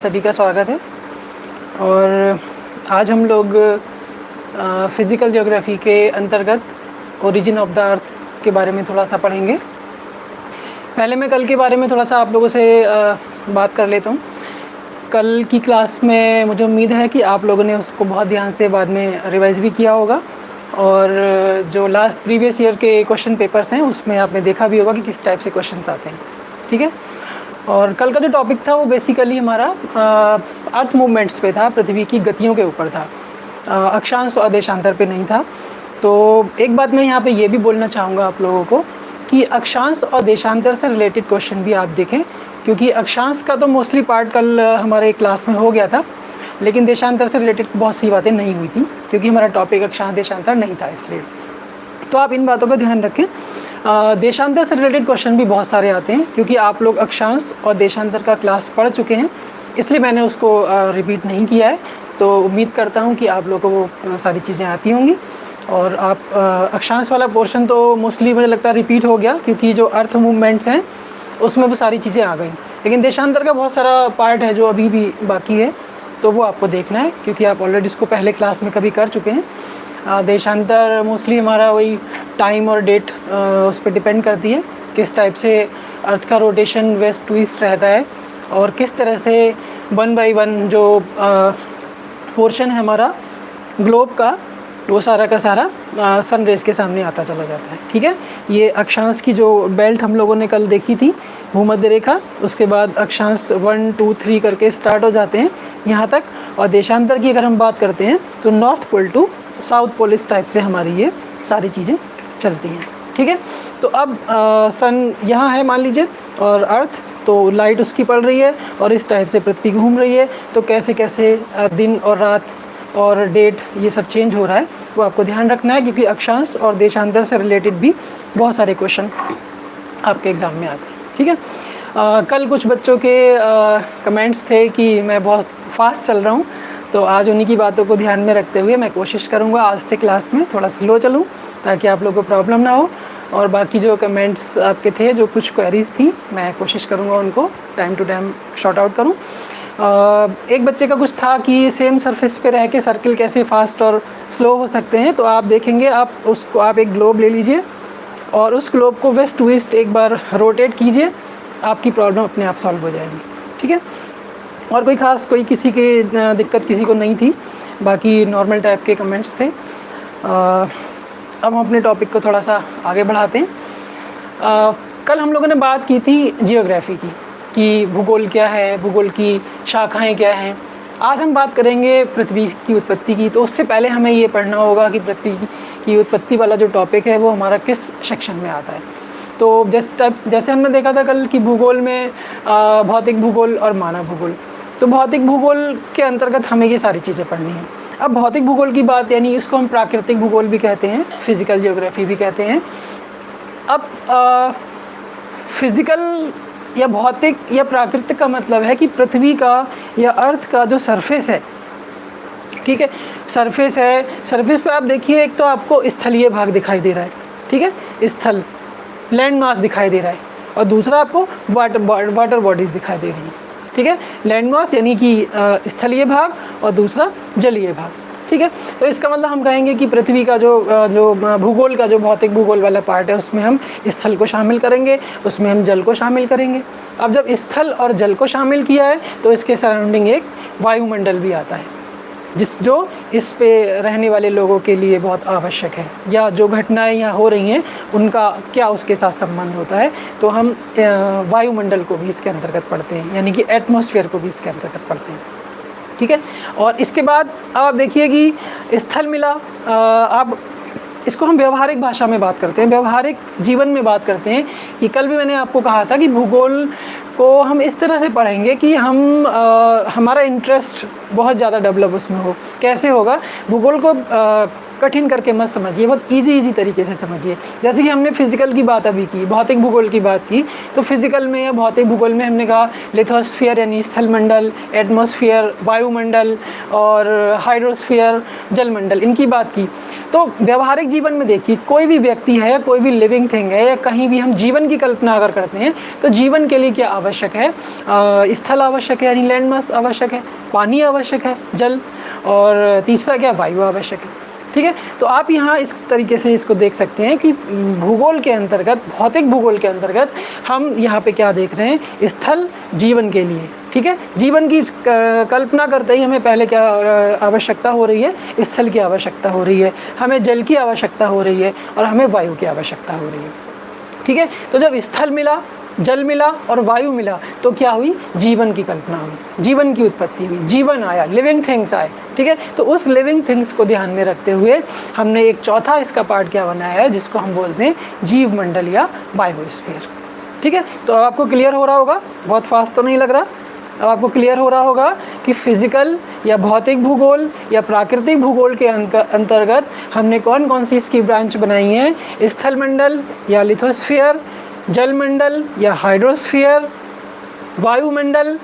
सभी का स्वागत है। और आज हम लोग फिज़िकल ज्योग्राफी के अंतर्गत ओरिजिन ऑफ द अर्थ के बारे में थोड़ा सा पढ़ेंगे। पहले मैं कल के बारे में थोड़ा सा आप लोगों से बात कर लेता हूँ। कल की क्लास में मुझे उम्मीद है कि आप लोगों ने उसको बहुत ध्यान से बाद में रिवाइज़ भी किया होगा, और जो लास्ट प्रीवियस ईयर के क्वेश्चन पेपर्स हैं उसमें आपने देखा भी होगा कि किस टाइप से क्वेश्चंस आते हैं। ठीक है। और कल का जो टॉपिक था वो बेसिकली हमारा अर्थ मूवमेंट्स पे था, पृथ्वी की गतियों के ऊपर था, अक्षांश और देशांतर पे नहीं था। तो एक बात मैं यहाँ पे ये भी बोलना चाहूँगा आप लोगों को कि अक्षांश और देशांतर से रिलेटेड क्वेश्चन भी आप देखें, क्योंकि अक्षांश का तो मोस्टली पार्ट कल हमारे क्लास में हो गया था, लेकिन देशांतर से रिलेटेड बहुत सी बातें नहीं हुई थी क्योंकि हमारा टॉपिक अक्षांश देशांतर नहीं था। इसलिए तो आप इन बातों का ध्यान रखें। देशांतर से रिलेटेड क्वेश्चन भी बहुत सारे आते हैं क्योंकि आप लोग अक्षांश और देशांतर का क्लास पढ़ चुके हैं, इसलिए मैंने उसको रिपीट नहीं किया है। तो उम्मीद करता हूँ कि आप लोगों को वो सारी चीज़ें आती होंगी। और आप अक्षांश वाला पोर्शन तो मोस्टली मुझे लगता है रिपीट हो गया क्योंकि जो अर्थ मूवमेंट्स हैं उसमें वो सारी चीज़ें आ गई, लेकिन देशांतर का बहुत सारा पार्ट है जो अभी भी बाकी है, तो वो आपको देखना है क्योंकि आप ऑलरेडी इसको पहले क्लास में कभी कर चुके हैं। देशांतर मोस्टली हमारा वही टाइम और डेट उस पर डिपेंड करती है, किस टाइप से अर्थ का रोटेशन वेस्ट टू ईस्ट रहता है और किस तरह से 1 बाय 1 जो पोर्शन है हमारा ग्लोब का वो सारा का सारा सन रेज के सामने आता चला जाता है। ठीक है। ये अक्षांश की जो बेल्ट हम लोगों ने कल देखी थी, भूमध्य रेखा, उसके बाद अक्षांश 1 2 3 करके स्टार्ट हो जाते हैं यहाँ तक। और देशांतर की अगर हम बात करते हैं तो north pole to south pole इस टाइप से हमारी ये सारी चीज़ें चलती हैं। ठीक है। तो अब सन यहाँ है मान लीजिए और अर्थ, तो लाइट उसकी पड़ रही है और इस टाइप से पृथ्वी घूम रही है, तो कैसे कैसे दिन और रात और डेट ये सब चेंज हो रहा है वो आपको ध्यान रखना है, क्योंकि अक्षांश और देशांतर से रिलेटेड भी बहुत सारे क्वेश्चन आपके एग्ज़ाम में आते हैं। ठीक है। कल कुछ बच्चों के कमेंट्स थे कि मैं बहुत फास्ट चल रहा हूँ, तो आज उन्हीं की बातों को ध्यान में रखते हुए मैं कोशिश करूँगा आज से क्लास में थोड़ा स्लो चलूँ ताकि आप लोगों को प्रॉब्लम ना हो। और बाकी जो कमेंट्स आपके थे, जो कुछ क्वेरीज़ थी, मैं कोशिश करूँगा उनको time to time sort out करूँ। एक बच्चे का कुछ था कि सेम सरफेस पे रह के सर्किल कैसे फास्ट और स्लो हो सकते हैं। तो आप देखेंगे, आप एक ग्लोब ले लीजिए और उस ग्लोब को वेस्ट टू ईस्ट एक बार रोटेट कीजिए, आपकी प्रॉब्लम अपने आप सॉल्व हो जाएगी। ठीक है। और कोई किसी की दिक्कत किसी को नहीं थी, बाकी नॉर्मल टाइप के कमेंट्स थे। अब हम अपने टॉपिक को थोड़ा सा आगे बढ़ाते हैं। कल हम लोगों ने बात की थी जियोग्राफी की, कि भूगोल क्या है, भूगोल की शाखाएं क्या हैं। आज हम बात करेंगे पृथ्वी की उत्पत्ति की। तो उससे पहले हमें ये पढ़ना होगा कि पृथ्वी की उत्पत्ति वाला जो टॉपिक है वो हमारा किस सेक्शन में आता है। तो जैसे हमने देखा था कल कि भूगोल में भौतिक भूगोल और मानव भूगोल, तो भौतिक भूगोल के अंतर्गत हमें ये सारी चीज़ें पढ़नी हैं। अब भौतिक भूगोल की बात, यानी इसको हम प्राकृतिक भूगोल भी कहते हैं, फिज़िकल ज्योग्राफी भी कहते हैं। अब फिज़िकल या भौतिक या प्राकृतिक का मतलब है कि पृथ्वी का या अर्थ का जो सरफेस है, ठीक है, सरफेस है, सरफेस पे आप देखिए, एक तो आपको स्थलीय भाग दिखाई दे रहा है, ठीक है, स्थल लैंड मास दिखाई दे रहा है, और दूसरा आपको वाटर बॉडीज़ दिखाई दे रही हैं। ठीक है। लैंड मास यानी कि स्थलीय भाग और दूसरा जलीय भाग। ठीक है। तो इसका मतलब हम कहेंगे कि पृथ्वी का जो भूगोल का जो भौतिक भूगोल वाला पार्ट है उसमें हम स्थल को शामिल करेंगे, उसमें हम जल को शामिल करेंगे। अब जब स्थल और जल को शामिल किया है तो इसके सराउंडिंग एक वायुमंडल भी आता है, जो इस पे रहने वाले लोगों के लिए बहुत आवश्यक है, या जो घटनाएं यहाँ हो रही हैं उनका क्या उसके साथ संबंध होता है। तो हम वायुमंडल को भी इसके अंतर्गत पढ़ते हैं, यानी कि एटमॉस्फेयर को भी इसके अंतर्गत पढ़ते हैं। ठीक है। और इसके बाद आप देखिए कि स्थल मिला, अब इसको हम व्यवहारिक भाषा में बात करते हैं, व्यवहारिक जीवन में बात करते हैं। कि कल भी मैंने आपको कहा था कि भूगोल को हम इस तरह से पढ़ेंगे कि हमारा इंटरेस्ट बहुत ज़्यादा डेवलप उसमें हो। कैसे होगा? भूगोल को कठिन करके मत समझिए, बहुत इजी तरीके से समझिए। जैसे कि हमने फिजिकल की बात अभी की, भौतिक भूगोल की बात की, तो फिजिकल में या भौतिक भूगोल में हमने कहा लिथोस्फीयर यानी स्थलमंडल, एटमॉस्फेयर वायुमंडल, और हाइड्रोस्फीयर जलमंडल, इनकी बात की। तो व्यावहारिक जीवन में देखिए, कोई भी व्यक्ति है, कोई भी लिविंग थिंग है, या कहीं भी हम जीवन की कल्पना अगर करते हैं तो जीवन के लिए क्या आवश्यक है? स्थल आवश्यक है, यानी लैंड मास आवश्यक है, पानी आवश्यक है, जल, और तीसरा क्या? वायु आवश्यक है। ठीक है, तो आप यहाँ इस तरीके से इसको देख सकते हैं कि भूगोल के अंतर्गत, भौतिक भूगोल के अंतर्गत हम यहाँ पे क्या देख रहे हैं? स्थल जीवन के लिए। ठीक है, जीवन की कल्पना करते ही हमें पहले क्या आवश्यकता हो रही है? स्थल की आवश्यकता हो रही है, हमें जल की आवश्यकता हो रही है, और हमें वायु की आवश्यकता हो रही है। ठीक है, तो जब स्थल मिला, जल मिला और वायु मिला तो क्या हुई? जीवन की कल्पना हुई, जीवन की उत्पत्ति हुई, जीवन आया, लिविंग थिंग्स आए। ठीक है, तो उस लिविंग थिंग्स को ध्यान में रखते हुए हमने एक चौथा इसका पार्ट क्या बनाया है, जिसको हम बोलते हैं जीव मंडल या बायोस्फीयर। ठीक है, तो अब आपको क्लियर हो रहा होगा, बहुत फास्ट तो नहीं लग रहा, अब आपको क्लियर हो रहा होगा कि फिजिकल या भौतिक भूगोल या प्राकृतिक भूगोल के अंतर्गत हमने कौन कौन सी इसकी ब्रांच बनाई है? स्थल मंडल या लिथोस्फीयर, जल मंडल या हाइड्रोस्फीयर, वायुमंडल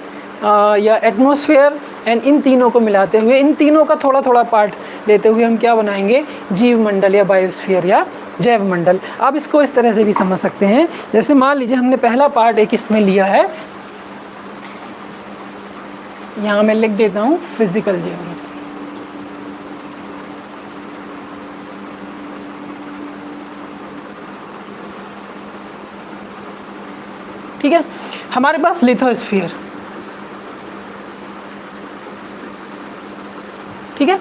या एटमॉस्फेयर, एंड इन तीनों को मिलाते हुए, इन तीनों का थोड़ा थोड़ा पार्ट लेते हुए हम क्या बनाएंगे? जीव मंडल या बायोस्फीयर या जैव मंडल। आप इसको इस तरह से भी समझ सकते हैं, जैसे मान लीजिए हमने पहला पार्ट एक इसमें लिया है, यहाँ मैं लिख देता हूँ फिजिकल जियोग्राफी। ठीक है, हमारे पास लिथोस्फीयर। ठीक है,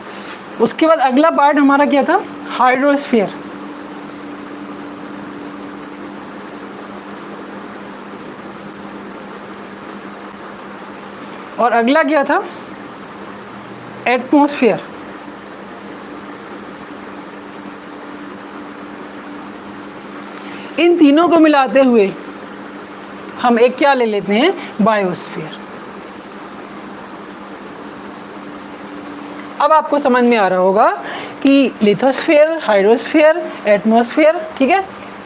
उसके बाद अगला पार्ट हमारा क्या था? हाइड्रोस्फीयर। और अगला क्या था? एटमॉस्फेयर। इन तीनों को मिलाते हुए हम एक क्या ले लेते हैं? बायोस्फीयर। अब आपको समझ में आ रहा होगा कि लिथोस्फीयर, हाइड्रोस्फीयर, एटमॉस्फेयर, ठीक है,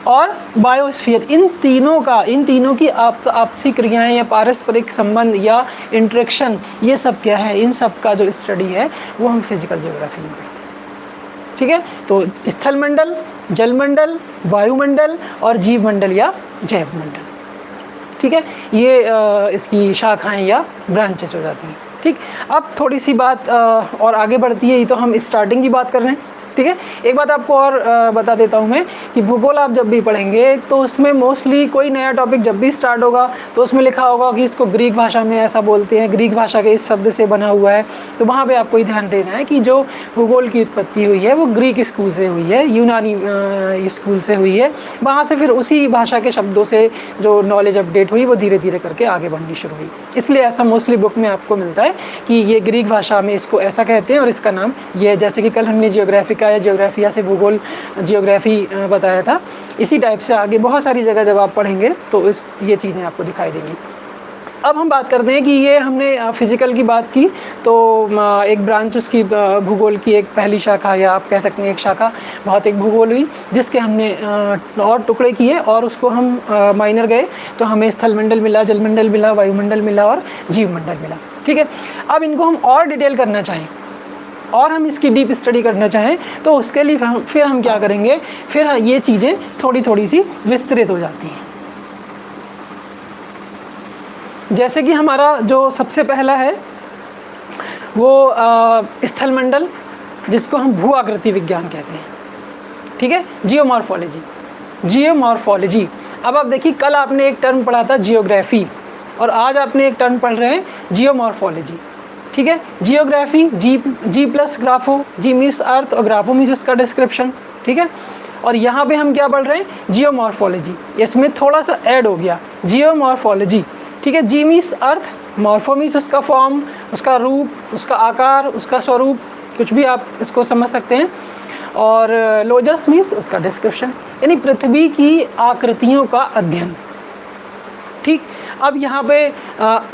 और बायोस्फीयर, इन तीनों की आपसी क्रियाएं या पारस्परिक संबंध या इंटरेक्शन, ये सब क्या है? इन सब का जो स्टडी है वो हम फिजिकल जियोग्राफी में करते हैं। ठीक है, तो स्थल मंडल, जल मंडल, वायुमंडल और जीव मंडल या जैव मंडल। ठीक है, ये इसकी शाखाएं या ब्रांचेस हो जाती हैं। ठीक, अब थोड़ी सी बात और आगे बढ़ती है, ये तो हम स्टार्टिंग की बात कर रहे हैं। ठीक है, एक बात आपको और बता देता हूँ मैं कि भूगोल आप जब भी पढ़ेंगे तो उसमें मोस्टली कोई नया टॉपिक जब भी स्टार्ट होगा तो उसमें लिखा होगा कि इसको ग्रीक भाषा में ऐसा बोलते हैं, ग्रीक भाषा के इस शब्द से बना हुआ है। तो वहाँ पे आपको ध्यान देना है कि जो भूगोल की उत्पत्ति हुई है वो ग्रीक स्कूल से हुई है, यूनानी स्कूल से हुई है। वहाँ से फिर उसी भाषा के शब्दों से जो नॉलेज अपडेट हुई वो धीरे धीरे करके आगे बढ़नी शुरू हुई। इसलिए ऐसा मोस्टली बुक में आपको मिलता है कि ये ग्रीक भाषा में इसको ऐसा कहते हैं और इसका नाम ये, जैसे कि कल हमने जियोग्राफी का या जियोग्राफिया से भूगोल जियोग्राफी बताया था, इसी टाइप से आगे बहुत सारी जगह जब आप पढ़ेंगे तो ये चीज़ें आपको दिखाई देंगी। अब हम बात करते हैं कि ये हमने फिज़िकल की बात की, तो एक ब्रांच उसकी भूगोल की एक पहली शाखा या आप कह सकते हैं एक शाखा भौतिक भूगोल हुई, जिसके हमने और टुकड़े किए और उसको हम माइनर गए तो हमें स्थल मंडल मिला, जल मंडल मिला, वायुमंडल मिला और जीव मंडल मिला। ठीक है, अब इनको हम और डिटेल करना चाहें और हम इसकी डीप स्टडी करना चाहें तो उसके लिए फिर हम क्या करेंगे, फिर ये चीज़ें थोड़ी थोड़ी सी विस्तृत हो जाती हैं। जैसे कि हमारा जो सबसे पहला है वो स्थल मंडल, जिसको हम भू आकृति विज्ञान कहते हैं। ठीक है, जियोमॉर्फोलॉजी, जियोमॉर्फोलॉजी। अब आप देखिए, कल आपने एक टर्म पढ़ा था जियोग्राफी और आज आपने एक टर्म पढ़ रहे हैं जियोमॉर्फोलॉजी। ठीक है, जियोग्राफी जी प्लस ग्राफो, जी मीन्स अर्थ और ग्राफो मीन्स उसका डिस्क्रिप्शन। ठीक है, और यहाँ पे हम क्या पढ़ रहे हैं? जियोमॉर्फोलॉजी। इसमें थोड़ा सा ऐड हो गया जियोमॉर्फोलॉजी। ठीक है, जी मीन्स अर्थ, मॉर्फो मीन्स उसका फॉर्म, उसका रूप, उसका आकार, उसका स्वरूप, कुछ भी आप इसको समझ सकते हैं, और लोजस मीन्स उसका डिस्क्रिप्शन, यानी पृथ्वी की आकृतियों का अध्ययन। ठीक, अब यहाँ पे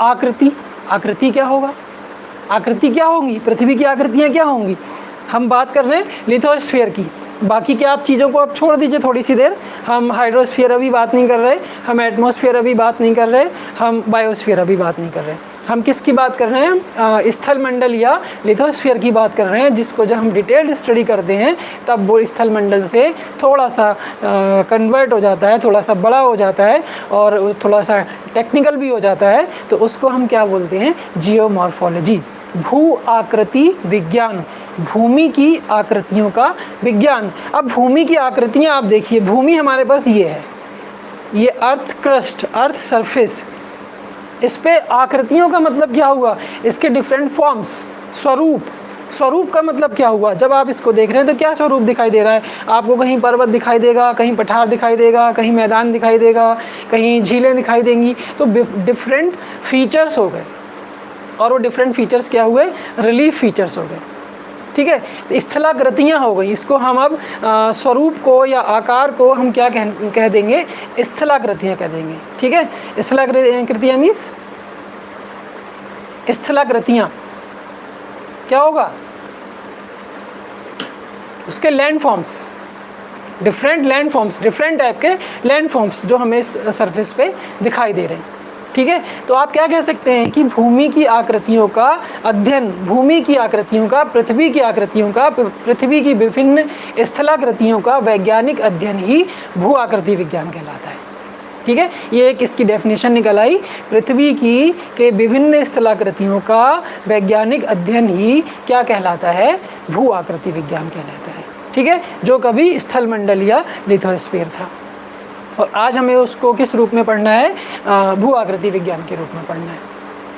आकृति क्या होगा? आकृति क्या होंगी? पृथ्वी की आकृतियाँ क्या होंगी? हम बात कर रहे हैं लिथोस्फीयर की। बाकी क्या आप चीज़ों को अब छोड़ दीजिए थोड़ी सी देर, हम हाइड्रोस्फीयर अभी बात नहीं कर रहे, हम एटमॉस्फेयर अभी बात नहीं कर रहे, हम बायोस्फीयर अभी बात नहीं कर रहे। हम किसकी बात कर रहे हैं? स्थल मंडल या लिथोस्फीयर की बात कर रहे हैं, जिसको जब हम डिटेल्ड स्टडी करते हैं तब वो स्थल मंडल से थोड़ा सा कन्वर्ट हो जाता है, थोड़ा सा बड़ा हो जाता है और थोड़ा सा टेक्निकल भी हो जाता है। तो उसको हम क्या बोलते हैं? जियोमॉर्फोलॉजी, भू आकृति विज्ञान, भूमि की आकृतियों का विज्ञान। अब भूमि की आकृतियाँ आप देखिए, भूमि हमारे पास ये है, ये अर्थ क्रस्ट, अर्थ सरफेस। इस पे आकृतियों का मतलब क्या हुआ? इसके डिफरेंट फॉर्म्स, स्वरूप। स्वरूप का मतलब क्या हुआ? जब आप इसको देख रहे हैं तो क्या स्वरूप दिखाई दे रहा है आपको? कहीं पर्वत दिखाई देगा, कहीं पठार दिखाई देगा, कहीं मैदान दिखाई देगा, कहीं झीलें दिखाई देंगी। तो डिफरेंट फीचर्स हो गए, और वो डिफरेंट फीचर्स क्या हुए? रिलीफ फीचर्स हो गए। ठीक है, तो स्थलाकृतियाँ हो गई। इसको हम अब स्वरूप को या आकार को हम क्या कह देंगे? स्थलाकृतियाँ कह देंगे। ठीक है, स्थलाकृतियाँ मीन्स स्थलाकृतियाँ क्या होगा? उसके land forms, different land forms, different type के लैंड फॉर्म्स जो हमें इस सरफेस पे दिखाई दे रहे हैं। ठीक है, तो आप क्या कह सकते हैं कि भूमि की आकृतियों का अध्ययन, भूमि की आकृतियों का, पृथ्वी की आकृतियों का, पृथ्वी की विभिन्न स्थलाकृतियों का वैज्ञानिक अध्ययन ही भू आकृति विज्ञान कहलाता है। ठीक है, ये एक इसकी डेफिनेशन निकल आई, पृथ्वी की के विभिन्न स्थलाकृतियों का वैज्ञानिक अध्ययन ही क्या कहलाता है? भू आकृति विज्ञान कहलाता है। ठीक है, जो कभी स्थल मंडल या लिथोस्फीयर था, और आज हमें उसको किस रूप में पढ़ना है? भू आकृति विज्ञान के रूप में पढ़ना है।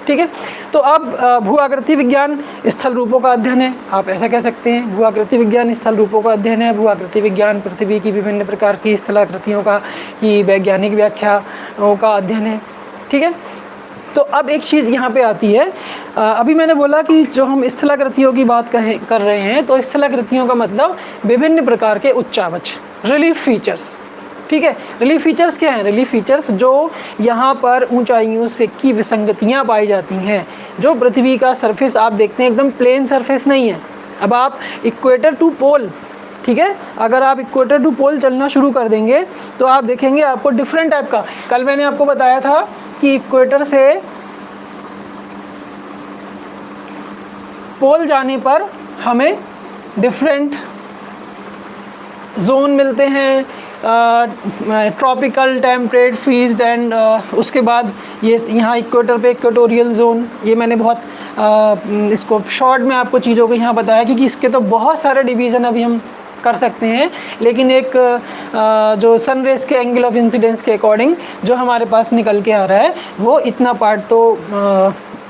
ठीक है, तो अब भू आकृति विज्ञान स्थल रूपों का अध्ययन है, आप ऐसा कह सकते हैं। भू आकृति विज्ञान स्थल रूपों का अध्ययन है। भू आकृति विज्ञान पृथ्वी की विभिन्न प्रकार की स्थलाकृतियों का की वैज्ञानिक व्याख्याओं का अध्ययन है। ठीक है, तो अब एक चीज़ यहाँ पे आती है, अभी मैंने बोला कि जो हम स्थलाकृतियों की बात कर रहे हैं, तो स्थलाकृतियों का मतलब विभिन्न प्रकार के उच्चावच, रिलीफ फीचर्स। ठीक है, रिलीफ फीचर्स क्या हैं? रिलीफ फीचर्स जो यहाँ पर ऊंचाइयों से की विसंगतियाँ पाई जाती हैं। जो पृथ्वी का सरफेस आप देखते हैं एकदम प्लेन सरफेस नहीं है। अब आप इक्वेटर टू पोल, ठीक है, अगर आप इक्वेटर टू पोल चलना शुरू कर देंगे तो आप देखेंगे आपको डिफरेंट टाइप का, कल मैंने आपको बताया था कि इक्वेटर से पोल जाने पर हमें डिफरेंट जोन मिलते हैं, ट्रॉपिकल, टेम्परेट, फ्रीज्ड एंड उसके बाद ये यहाँ इक्वेटर पे इक्वेटोरियल जोन। ये मैंने बहुत इसको शॉर्ट में आपको चीज़ों को यहाँ बताया, क्योंकि इसके तो बहुत सारे डिवीज़न अभी हम कर सकते हैं, लेकिन एक जो सन रेज के एंगल ऑफ इंसिडेंस के अकॉर्डिंग जो हमारे पास निकल के आ रहा है, वो इतना पार्ट तो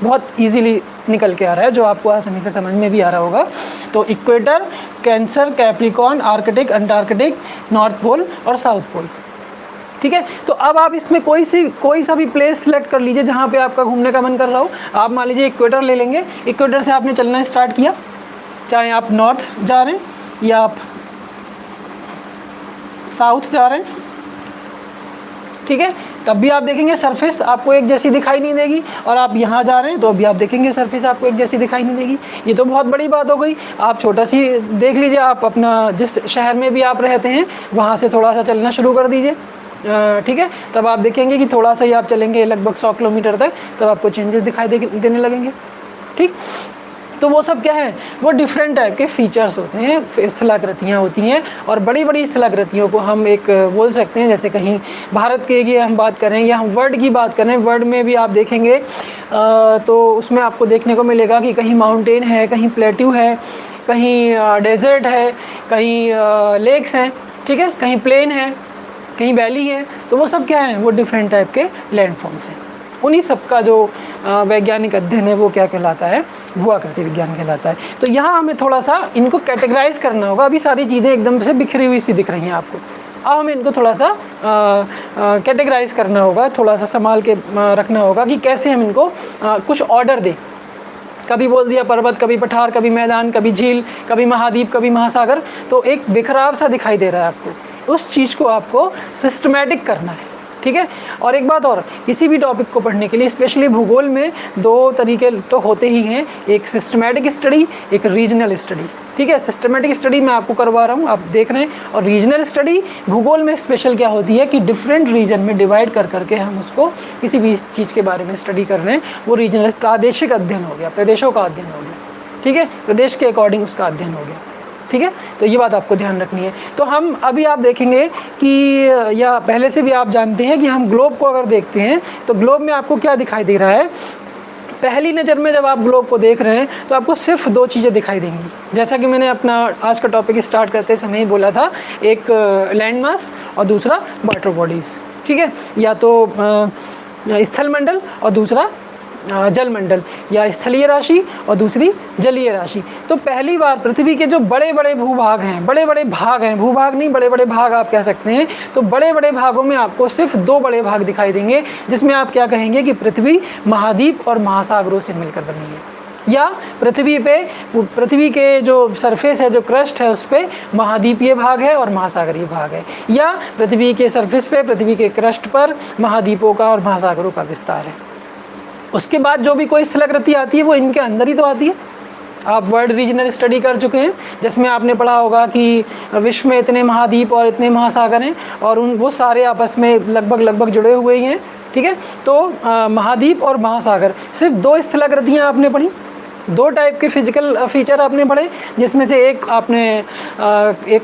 बहुत इजीली निकल के आ रहा है, जो आपको आसानी से समझ में भी आ रहा होगा। तो equator, Cancer, Capricorn, Arctic, Antarctic, north pole और साउथ पोल। ठीक है, तो अब आप इसमें कोई सा भी प्लेस सेलेक्ट कर लीजिए जहाँ पे आपका घूमने का मन कर रहा हो। आप मान लीजिए इक्वेटर ले लेंगे, इक्वेटर से आपने चलना स्टार्ट किया, चाहे आप नॉर्थ जा रहे हैं या आप साउथ जा रहे हैं, ठीक है, तब भी आप देखेंगे सरफेस आपको एक जैसी दिखाई नहीं देगी। और आप यहाँ जा रहे हैं तो अभी आप देखेंगे सरफेस आपको एक जैसी दिखाई नहीं देगी। ये तो बहुत बड़ी बात हो गई। आप छोटा सी देख लीजिए, आप अपना जिस शहर में भी आप रहते हैं वहाँ से थोड़ा सा चलना शुरू कर दीजिए, ठीक है, तब आप देखेंगे कि थोड़ा सा ही आप चलेंगे लगभग 100 किलोमीटर तक, तब आपको चेंजेस दिखाई देने लगेंगे। ठीक, तो वो सब क्या है? वो डिफरेंट टाइप के फीचर्स होते हैं, स्थलाकृतियाँ होती हैं। और बड़ी बड़ी स्थलाकृतियों को हम एक बोल सकते हैं, जैसे कहीं भारत के की हम बात करें या हम वर्ल्ड की बात करें, वर्ल्ड में भी आप देखेंगे तो उसमें आपको देखने को मिलेगा कि कहीं माउंटेन है, कहीं प्लेट्यू है, कहीं डेजर्ट है, कहीं लेक्स हैं, ठीक है, कहीं प्लेन है, कहीं वैली है। तो वो सब क्या है? वो डिफरेंट टाइप के लैंडफॉर्म्स हैं। उन्हीं सब का जो वैज्ञानिक अध्ययन है वो क्या कहलाता है? भू आकृति विज्ञान कहलाता है। तो यहाँ हमें थोड़ा सा इनको कैटेगराइज करना होगा। अभी सारी चीज़ें एकदम से बिखरी हुई सी दिख रही हैं आपको, अब हमें इनको थोड़ा सा कैटेगराइज करना होगा, थोड़ा सा संभाल के रखना होगा कि कैसे हम इनको कुछ ऑर्डर दें। कभी बोल दिया पर्वत, कभी पठार, कभी मैदान, कभी झील, कभी महाद्वीप, कभी महासागर, तो एक बिखराव सा दिखाई दे रहा है आपको। उस चीज़ को आपको सिस्टमेटिक करना है, ठीक है। और एक बात और, किसी भी टॉपिक को पढ़ने के लिए स्पेशली भूगोल में दो तरीके तो होते ही हैं, एक सिस्टमैटिक स्टडी, एक रीजनल स्टडी, ठीक है। सिस्टमैटिक स्टडी मैं आपको करवा रहा हूँ, आप देख रहे हैं, और रीजनल स्टडी भूगोल में स्पेशल क्या होती है कि डिफरेंट रीजन में डिवाइड कर करके हम उसको किसी भी चीज़ के बारे में स्टडी कर रहे हैं, वो रीजनल प्रादेशिक अध्ययन हो गया, प्रदेशों का अध्ययन हो गया, ठीक है, प्रदेश के अकॉर्डिंग उसका अध्ययन हो गया, ठीक है। तो ये बात आपको ध्यान रखनी है। तो हम अभी आप देखेंगे कि, या पहले से भी आप जानते हैं कि हम ग्लोब को अगर देखते हैं तो ग्लोब में आपको क्या दिखाई दे रहा है। पहली नज़र में जब आप ग्लोब को देख रहे हैं तो आपको सिर्फ दो चीज़ें दिखाई देंगी, जैसा कि मैंने अपना आज का टॉपिक स्टार्ट करते समय ही बोला था, एक लैंड मास और दूसरा वाटर बॉडीज़, ठीक है, या तो स्थल मंडल और दूसरा जल मंडल, या स्थलीय राशि और दूसरी जलीय राशि। तो पहली बार पृथ्वी के जो बड़े बड़े भूभाग हैं, बड़े बड़े भाग हैं, भूभाग नहीं बड़े बड़े भाग आप कह सकते हैं, तो बड़े बड़े भागों में आपको सिर्फ दो बड़े भाग दिखाई देंगे, जिसमें आप क्या कहेंगे कि पृथ्वी महाद्वीप और महासागरों से मिलकर बनी है, या पृथ्वी के जो सरफेस है, जो क्रस्ट है, उस पर महाद्वीपीय भाग है और महासागरीय भाग है, या पृथ्वी के सरफेस पे, पृथ्वी के क्रस्ट पर महाद्वीपों का और महासागरों का विस्तार है। उसके बाद जो भी कोई स्थलाकृति आती है वो इनके अंदर ही तो आती है। आप वर्ल्ड रीजनल स्टडी कर चुके हैं, जिसमें आपने पढ़ा होगा कि विश्व में इतने महाद्वीप और इतने महासागर हैं, और वो सारे आपस में लगभग जुड़े हुए ही हैं, ठीक है। तो महाद्वीप और महासागर, सिर्फ दो स्थलाकृतियाँ आपने पढ़ी, दो टाइप के फिजिकल फीचर आपने पढ़े, जिसमें से एक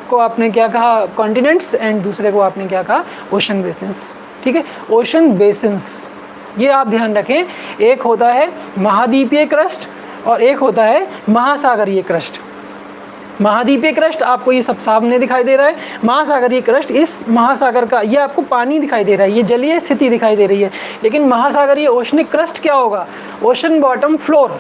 को आपने क्या कहा कॉन्टिनेंट्स, एंड दूसरे को आपने क्या कहा ओशन बेसिन्स, ठीक है। ओशन बेसिन्स, ये आप ध्यान रखें, एक होता है महाद्वीपीय क्रस्ट और एक होता है महासागरीय क्रस्ट। महाद्वीपीय क्रस्ट आपको ये सब सामने दिखाई दे रहा है, महासागरीय क्रस्ट इस महासागर का, ये आपको पानी दिखाई दे रहा है, ये जलीय स्थिति दिखाई दे रही है। लेकिन महासागरीय ओशनिक क्रस्ट क्या होगा, ओशन बॉटम फ्लोर,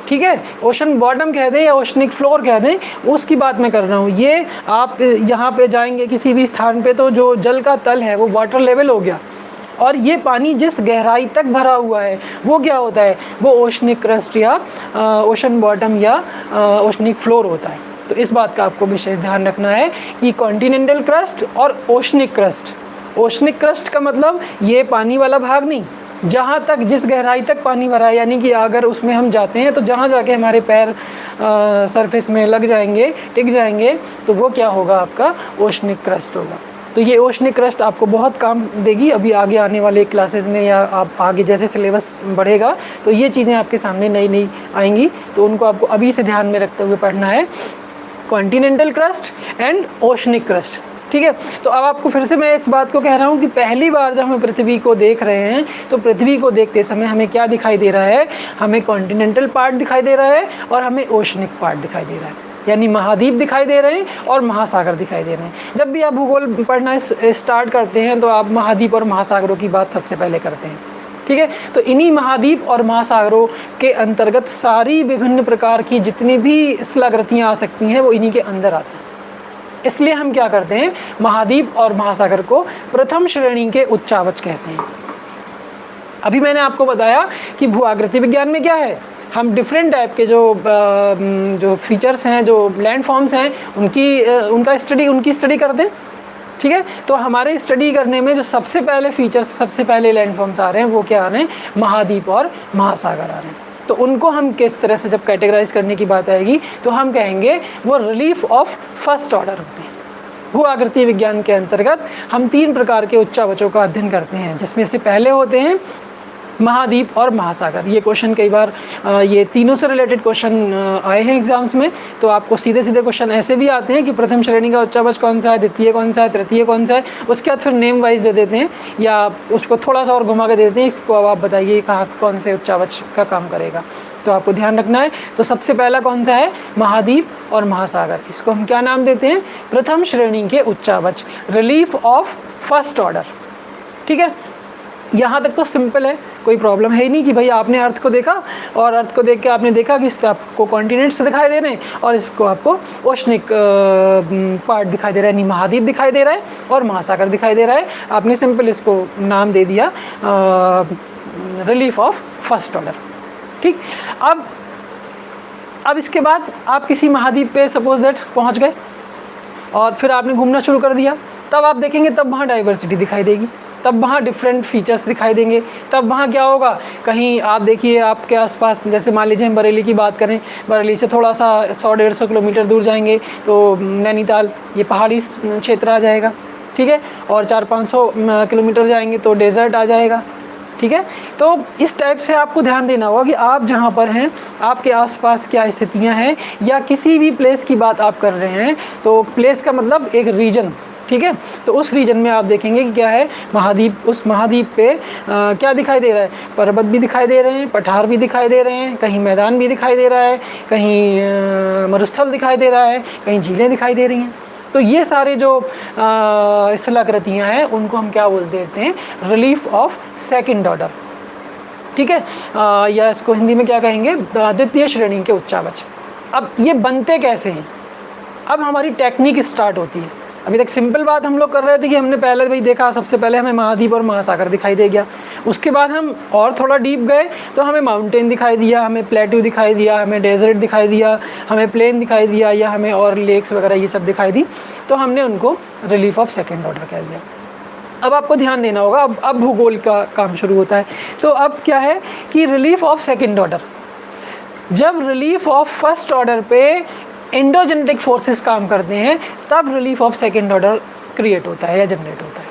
ठीक है, ओशन बॉटम कह दें या ओशनिक फ्लोर कह दें, उसकी बात मैं कर रहा हूँ। ये आप यहाँ पे जाएंगे किसी भी स्थान पे तो जो जल का तल है वो वाटर लेवल हो गया, और ये पानी जिस गहराई तक भरा हुआ है वो क्या होता है, वो ओशनिक क्रस्ट या ओशन बॉटम या ओशनिक फ्लोर होता है। तो इस बात का आपको विशेष ध्यान रखना है कि कॉन्टिनेंटल क्रस्ट और ओशनिक क्रस्ट। ओशनिक क्रस्ट का मतलब ये पानी वाला भाग नहीं, जहाँ तक जिस गहराई तक पानी भरा है, यानी कि अगर उसमें हम जाते हैं तो जहाँ जाके हमारे पैर सरफेस में लग जाएंगे, टिक जाएंगे, तो वो क्या होगा, आपका ओशनिक क्रस्ट होगा। तो ये ओशनिक क्रस्ट आपको बहुत काम देगी अभी आगे आने वाले क्लासेस में, या आप आगे जैसे सिलेबस बढ़ेगा तो ये चीज़ें आपके सामने नई नई आएंगी, तो उनको आपको अभी से ध्यान में रखते हुए पढ़ना है, continental crust and oceanic crust, ठीक है। तो अब आपको फिर से मैं इस बात को कह रहा हूँ कि पहली बार जब हम पृथ्वी को देख रहे हैं तो पृथ्वी को देखते समय हमें क्या दिखाई दे रहा है, हमें कॉन्टिनेंटल पार्ट दिखाई दे रहा है और हमें ओशनिक पार्ट दिखाई दे रहा है, यानी महाद्वीप दिखाई दे रहे हैं और महासागर दिखाई दे रहे हैं। जब भी आप भूगोल पढ़ना स्टार्ट करते हैं तो आप महाद्वीप और महासागरों की बात सबसे पहले करते हैं, ठीक है। तो इन्हीं महाद्वीप और महासागरों के अंतर्गत सारी विभिन्न प्रकार की जितनी भी स्थलाकृतियाँ आ सकती हैं वो इन्हीं के अंदर आती हैं। इसलिए हम क्या करते हैं, महाद्वीप और महासागर को प्रथम श्रेणी के उच्चावच कहते हैं। अभी मैंने आपको बताया कि भू आकृति विज्ञान में क्या है, हम डिफरेंट टाइप के जो फीचर्स हैं, जो लैंड फॉर्म्स हैं, उनकी स्टडी करते हैं, ठीक है। तो हमारे स्टडी करने में जो सबसे पहले फीचर्स, सबसे पहले लैंड फॉर्म्स आ रहे हैं वो क्या आ रहे हैं, महाद्वीप और महासागर आ रहे हैं। तो उनको हम किस तरह से जब कैटेगराइज करने की बात आएगी तो हम कहेंगे वो रिलीफ ऑफ फर्स्ट ऑर्डर होते हैं। भू आकृति विज्ञान के अंतर्गत हम 3 प्रकार के उच्चावचों का अध्ययन करते हैं, जिसमें से पहले होते हैं महाद्वीप और महासागर। ये क्वेश्चन कई बार ये तीनों से रिलेटेड क्वेश्चन आए हैं एग्जाम्स में, तो आपको सीधे सीधे क्वेश्चन ऐसे भी आते हैं कि प्रथम श्रेणी का उच्चावच कौन सा है, द्वितीय कौन सा है, तृतीय कौन सा है, उसके बाद फिर नेम वाइज दे देते हैं या उसको थोड़ा सा और घुमा के दे देते हैं, इसको अब आप बताइए कहाँ कौन से उच्चावच का काम करेगा, तो आपको ध्यान रखना है। तो सबसे पहला कौन सा है, महाद्वीप और महासागर। इसको हम क्या नाम देते हैं, प्रथम श्रेणी के उच्चावच, रिलीफ ऑफ फर्स्ट ऑर्डर, ठीक है। यहाँ तक तो सिंपल है, कोई प्रॉब्लम है ही नहीं कि भाई आपने अर्थ को देखा और अर्थ को देख के आपने देखा कि इस पर आपको कॉन्टिनेंट्स दिखाई दे रहे हैं और इसको आपको ओशनिक पार्ट दिखाई दे रहा है, यानी महाद्वीप दिखाई दे रहा है और महासागर दिखाई दे रहा है। आपने सिंपल इसको नाम दे दिया रिलीफ ऑफ फर्स्ट ऑर्डर, ठीक। अब इसके बाद आप किसी महाद्वीप पे सपोज दैट पहुँच गए और फिर आपने घूमना शुरू कर दिया, तब आप देखेंगे तब वहाँ डाइवर्सिटी दिखाई देगी, तब वहाँ डिफरेंट फीचर्स दिखाई देंगे। तब वहाँ क्या होगा, कहीं आप देखिए आपके आसपास, जैसे मान लीजिए हम बरेली की बात करें, बरेली से थोड़ा सा 100-150 किलोमीटर दूर जाएंगे तो नैनीताल, ये पहाड़ी क्षेत्र आ जाएगा, ठीक है। और 400-500 किलोमीटर जाएंगे तो डेजर्ट आ जाएगा, ठीक है। तो इस टाइप से आपको ध्यान देना होगा कि आप जहाँ पर हैं आपके आसपास क्या स्थितियाँ हैं, या किसी भी प्लेस की बात आप कर रहे हैं तो प्लेस का मतलब एक रीजन, ठीक है। तो उस रीजन में आप देखेंगे कि क्या है, महाद्वीप, उस महाद्वीप पे क्या दिखाई दे रहा है, पर्वत भी दिखाई दे रहे हैं, पठार भी दिखाई दे रहे हैं, कहीं मैदान भी दिखाई दे रहा है, कहीं मरुस्थल दिखाई दे रहा है, कहीं झीलें दिखाई दे रही हैं। तो ये सारे जो स्थलाकृतियाँ हैं उनको हम क्या बोल देते हैं, रिलीफ ऑफ सेकंड ऑर्डर, ठीक है। या इसको हिंदी में क्या कहेंगे, द्वितीय श्रेणी के उच्चावच। अब ये बनते कैसे हैं, अब हमारी टेक्निक स्टार्ट होती है। अभी तक सिंपल बात हम लोग कर रहे थे कि हमने पहले भाई देखा, सबसे पहले हमें महाद्वीप और महासागर दिखाई दे गया, उसके बाद हम और थोड़ा डीप गए तो हमें माउंटेन दिखाई दिया, हमें प्लेट्यू दिखाई दिया, हमें डेजर्ट दिखाई दिया, हमें प्लेन दिखाई दिया, या हमें और लेक्स वगैरह ये सब दिखाई दी, तो हमने उनको रिलीफ ऑफ सेकेंड ऑर्डर कह दिया। अब आपको ध्यान देना होगा, अब भूगोल का काम शुरू होता है। तो अब क्या है कि रिलीफ ऑफ सेकेंड ऑर्डर, जब रिलीफ ऑफ फर्स्ट ऑर्डर पे एंडोजेनेटिक फोर्सेस काम करते हैं तब relief of second order create होता है या जनरेट होता है,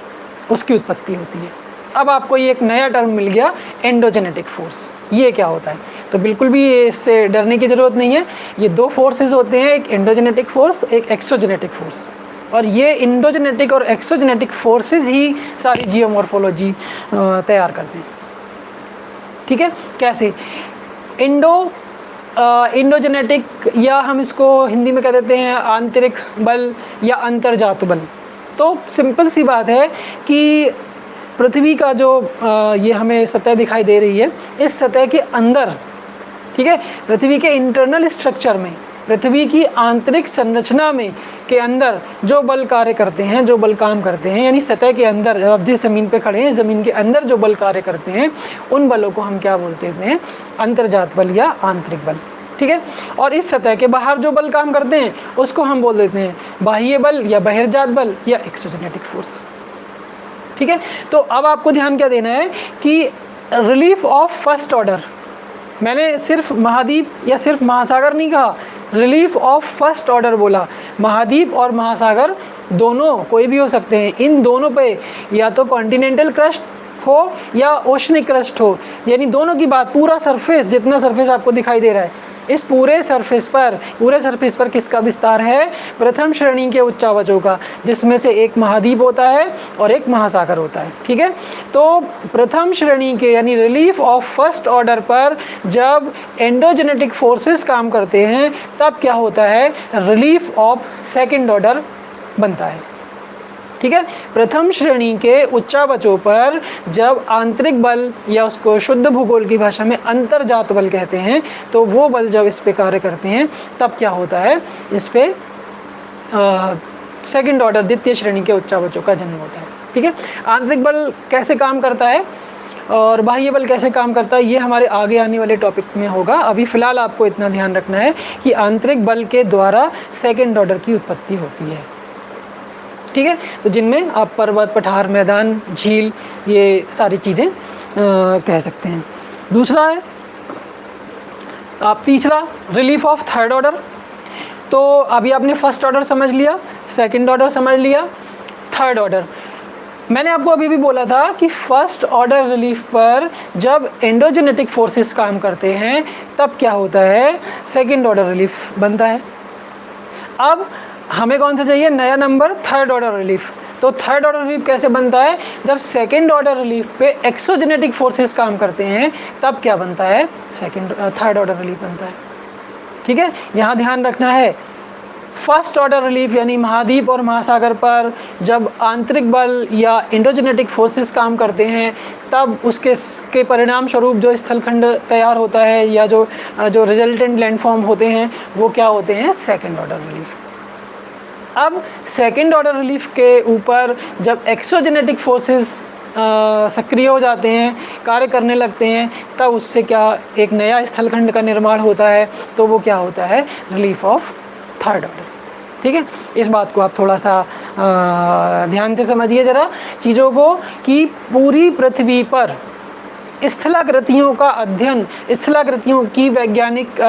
उसकी उत्पत्ति होती है। अब आपको ये एक नया टर्म मिल गया, एंडोजेनेटिक फोर्स। ये क्या होता है, तो बिल्कुल भी इससे डरने की ज़रूरत नहीं है। ये दो फोर्सेस होते हैं, एक एंडोजेनेटिक फोर्स, एक एक्सोजेनेटिक फोर्स। और ये एंडोजेनेटिक और एक्सोजेनेटिक फोर्सेस ही सारी जियोमॉर्फोलॉजी तैयार करते हैं, ठीक है। कैसे, एंडोजेनेटिक, या हम इसको हिंदी में कह देते हैं आंतरिक बल या अंतर्जात बल। तो सिंपल सी बात है कि पृथ्वी का जो ये हमें सतह दिखाई दे रही है, इस सतह के अंदर, ठीक है, पृथ्वी के इंटरनल स्ट्रक्चर में, पृथ्वी की आंतरिक संरचना में के अंदर जो बल कार्य करते हैं, जो बल काम करते हैं, यानी सतह के अंदर, जब आप जिस ज़मीन पे खड़े हैं, ज़मीन के अंदर जो बल कार्य करते हैं, उन बलों को हम क्या बोलते हैं, अंतर्जात बल या आंतरिक बल, ठीक है। और इस सतह के बाहर जो बल काम करते हैं उसको हम बोल देते हैं बाह्य बल या बहिर्जात बल या एक्सोजेनेटिक फोर्स, ठीक है। तो अब आपको ध्यान क्या देना है कि रिलीफ ऑफ फर्स्ट ऑर्डर, मैंने सिर्फ महाद्वीप या सिर्फ महासागर नहीं कहा, रिलीफ ऑफ फर्स्ट ऑर्डर बोला। महाद्वीप और महासागर दोनों कोई भी हो सकते हैं, इन दोनों पे या तो कॉन्टिनेंटल क्रस्ट हो या ओशनिक क्रस्ट हो, यानी दोनों की बात, पूरा सरफेस, जितना सरफेस आपको दिखाई दे रहा है, इस पूरे सरफेस पर किसका विस्तार है, प्रथम श्रेणी के उच्चावचों का, जिसमें से एक महाद्वीप होता है और एक महासागर होता है, ठीक है। तो प्रथम श्रेणी के यानी रिलीफ ऑफ फर्स्ट ऑर्डर पर जब एंडोजेनेटिक फोर्सेस काम करते हैं तब क्या होता है, रिलीफ ऑफ सेकंड ऑर्डर बनता है, ठीक है। प्रथम श्रेणी के उच्चावचों पर जब आंतरिक बल, या उसको शुद्ध भूगोल की भाषा में अंतर्जात बल कहते हैं, तो वो बल जब इस पे कार्य करते हैं तब क्या होता है, इस पे सेकंड ऑर्डर द्वितीय श्रेणी के उच्चावचों का जन्म होता है, ठीक है। आंतरिक बल कैसे काम करता है और बाह्य बल कैसे काम करता है, ये हमारे आगे आने वाले टॉपिक में होगा। अभी फ़िलहाल आपको इतना ध्यान रखना है कि आंतरिक बल के द्वारा सेकंड ऑर्डर की उत्पत्ति होती है, ठीक है। तो जिनमें आप पर्वत, पठार, मैदान, झील, ये सारी चीज़ें कह सकते हैं। दूसरा है आप तीसरा, रिलीफ ऑफ थर्ड ऑर्डर। तो अभी आपने फर्स्ट ऑर्डर समझ लिया, सेकंड ऑर्डर समझ लिया, थर्ड ऑर्डर। मैंने आपको अभी भी बोला था कि फर्स्ट ऑर्डर रिलीफ पर जब एंडोजेनेटिक फोर्सेस काम करते हैं तब क्या होता है, सेकंड ऑर्डर रिलीफ बनता है। अब हमें कौन सा चाहिए, नया नंबर, थर्ड ऑर्डर रिलीफ। तो थर्ड ऑर्डर रिलीफ कैसे बनता है, जब सेकंड ऑर्डर रिलीफ पे एक्सोजेनेटिक फोर्सेस काम करते हैं तब क्या बनता है, थर्ड ऑर्डर रिलीफ बनता है, ठीक है। यहाँ ध्यान रखना है, फर्स्ट ऑर्डर रिलीफ यानी महाद्वीप और महासागर पर जब आंतरिक बल या एंडोजेनेटिक फोर्सेस काम करते हैं तब उसके परिणाम स्वरूप जो स्थलखंड तैयार होता है या जो रिजल्टेंट लैंडफॉर्म होते हैं वो क्या होते हैं, सेकंड ऑर्डर रिलीफ। अब सेकंड ऑर्डर रिलीफ के ऊपर जब एक्सोजेनेटिक फोर्सेस सक्रिय हो जाते हैं, कार्य करने लगते हैं, तब उससे क्या एक नया स्थलखंड का निर्माण होता है, तो वो क्या होता है, रिलीफ ऑफ थर्ड ऑर्डर, ठीक है, इस बात को आप थोड़ा सा ध्यान से समझिए ज़रा चीज़ों को, कि पूरी पृथ्वी पर स्थलाकृतियों का अध्ययन, स्थलाकृतियों की वैज्ञानिक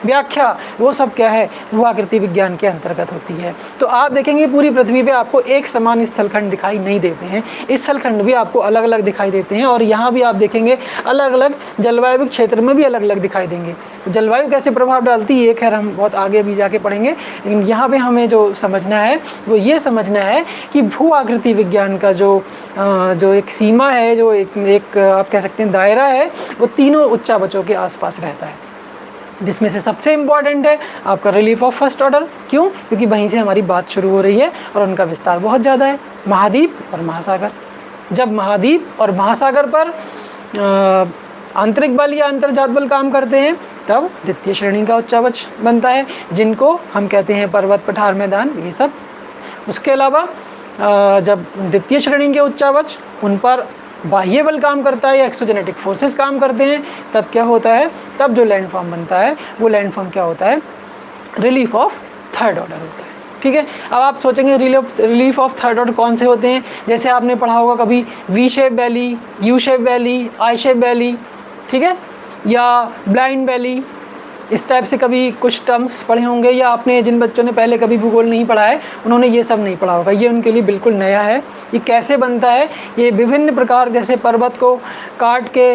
व्याख्या, वो सब क्या है, भूआकृति विज्ञान के अंतर्गत होती है। तो आप देखेंगे पूरी पृथ्वी पे आपको एक समान स्थलखंड दिखाई नहीं देते हैं, स्थलखंड भी आपको अलग अलग दिखाई देते हैं, और यहाँ भी आप देखेंगे अलग अलग जलवायु क्षेत्र में भी अलग अलग दिखाई देंगे। तो जलवायु कैसे प्रभाव डालती है ये खैर हम बहुत आगे भी जाके पढ़ेंगे, लेकिन यहाँ पे हमें जो समझना है वो ये समझना है कि भू आकृति विज्ञान का जो एक सीमा है, जो एक आप कह सकते हैं दायरा है, वो तीनों उच्चावचों के आसपास रहता है, जिसमें से सबसे इम्पॉर्टेंट है आपका रिलीफ ऑफ फर्स्ट ऑर्डर। क्यों? क्योंकि वहीं से हमारी बात शुरू हो रही है और उनका विस्तार बहुत ज़्यादा है, महाद्वीप और महासागर। जब महाद्वीप और महासागर पर आंतरिक बल या अंतर्जात बल काम करते हैं तब द्वितीय श्रेणी का उच्चावच बनता है, जिनको हम कहते हैं पर्वत, पठार, मैदान, ये सब। उसके अलावा जब द्वितीय श्रेणी के उच्चावच उन पर बाह्य बल काम करता है या एक्सोजेनेटिक फोर्सेस काम करते हैं, तब क्या होता है, तब जो लैंडफॉर्म बनता है वो लैंडफॉर्म क्या होता है, रिलीफ ऑफ थर्ड ऑर्डर होता है। ठीक है, अब आप सोचेंगे रिलीफ ऑफ थर्ड ऑर्डर कौन से होते हैं? जैसे आपने पढ़ा होगा कभी V shape valley, U shape valley, I shape valley, ठीक है, या ब्लाइंड वैली, इस टाइप से कभी कुछ टर्म्स पढ़े होंगे, या आपने जिन बच्चों ने पहले कभी भूगोल नहीं पढ़ा है उन्होंने ये सब नहीं पढ़ा होगा, ये उनके लिए बिल्कुल नया है। ये कैसे बनता है? ये विभिन्न प्रकार, जैसे पर्वत को काट के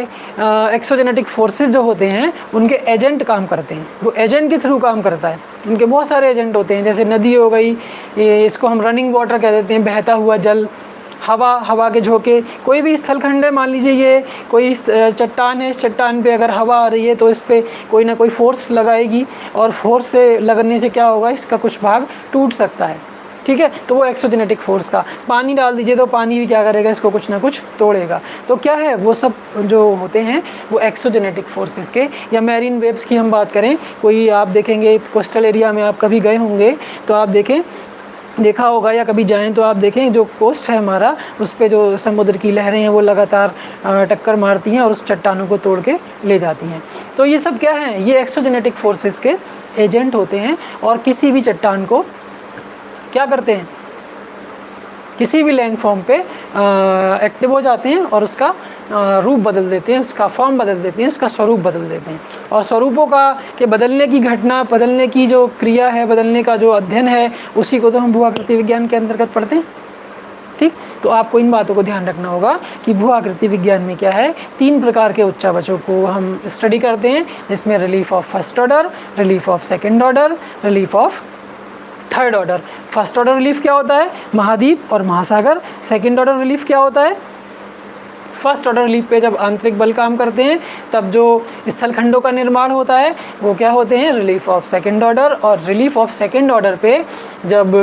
एक्सोजेनेटिक फोर्सेस जो होते हैं उनके एजेंट काम करते हैं, वो एजेंट के थ्रू काम करता है। उनके बहुत सारे एजेंट होते हैं, जैसे नदी हो गई, इसको हम रनिंग वाटर कह देते हैं, बहता हुआ जल, हवा के झोंके, कोई भी स्थलखंड है, मान लीजिए ये कोई चट्टान है, इस चट्टान पे अगर हवा आ रही है तो इस पर कोई ना कोई फोर्स लगाएगी, और फोर्स से लगने से क्या होगा, इसका कुछ भाग टूट सकता है। ठीक है, तो वो एक्सोजेनेटिक फोर्स का। पानी डाल दीजिए तो पानी भी क्या करेगा, इसको कुछ ना कुछ तोड़ेगा। तो क्या है, वो सब जो होते हैं वो एक्सोजेनेटिक फोर्सेस के। या मैरीन वेव्स की हम बात करें, कोई आप देखेंगे कोस्टल एरिया में आप कभी गए होंगे तो आप देखा होगा, या कभी जाएं तो आप देखें जो कोस्ट है हमारा, उस पे जो समुद्र की लहरें हैं वो लगातार टक्कर मारती हैं और उस चट्टानों को तोड़ के ले जाती हैं। तो ये सब क्या है, ये एक्सोजेनेटिक फोर्सेस के एजेंट होते हैं, और किसी भी चट्टान को क्या करते हैं, किसी भी लैंडफॉर्म पे एक्टिव हो जाते हैं और उसका रूप बदल देते हैं, उसका फॉर्म बदल देते हैं, उसका स्वरूप बदल देते हैं। और स्वरूपों के बदलने की घटना, बदलने की जो क्रिया है, बदलने का जो अध्ययन है, उसी को तो हम भू-आकृति विज्ञान के अंतर्गत पढ़ते हैं। ठीक, तो आपको इन बातों को ध्यान रखना होगा कि भू-आकृति विज्ञान में क्या है, 3 प्रकार के उच्चावचों को हम स्टडी करते हैं, जिसमें relief of first order, relief of second order, relief of third order. First order relief क्या होता है, महाद्वीप और महासागर। सेकेंड ऑर्डर रिलीफ क्या होता है, फर्स्ट ऑर्डर रिलीफ पे जब आंतरिक बल काम करते हैं तब जो स्थलखंडों का निर्माण होता है वो क्या होते हैं, रिलीफ ऑफ सेकेंड ऑर्डर। और रिलीफ ऑफ सेकेंड ऑर्डर पे जब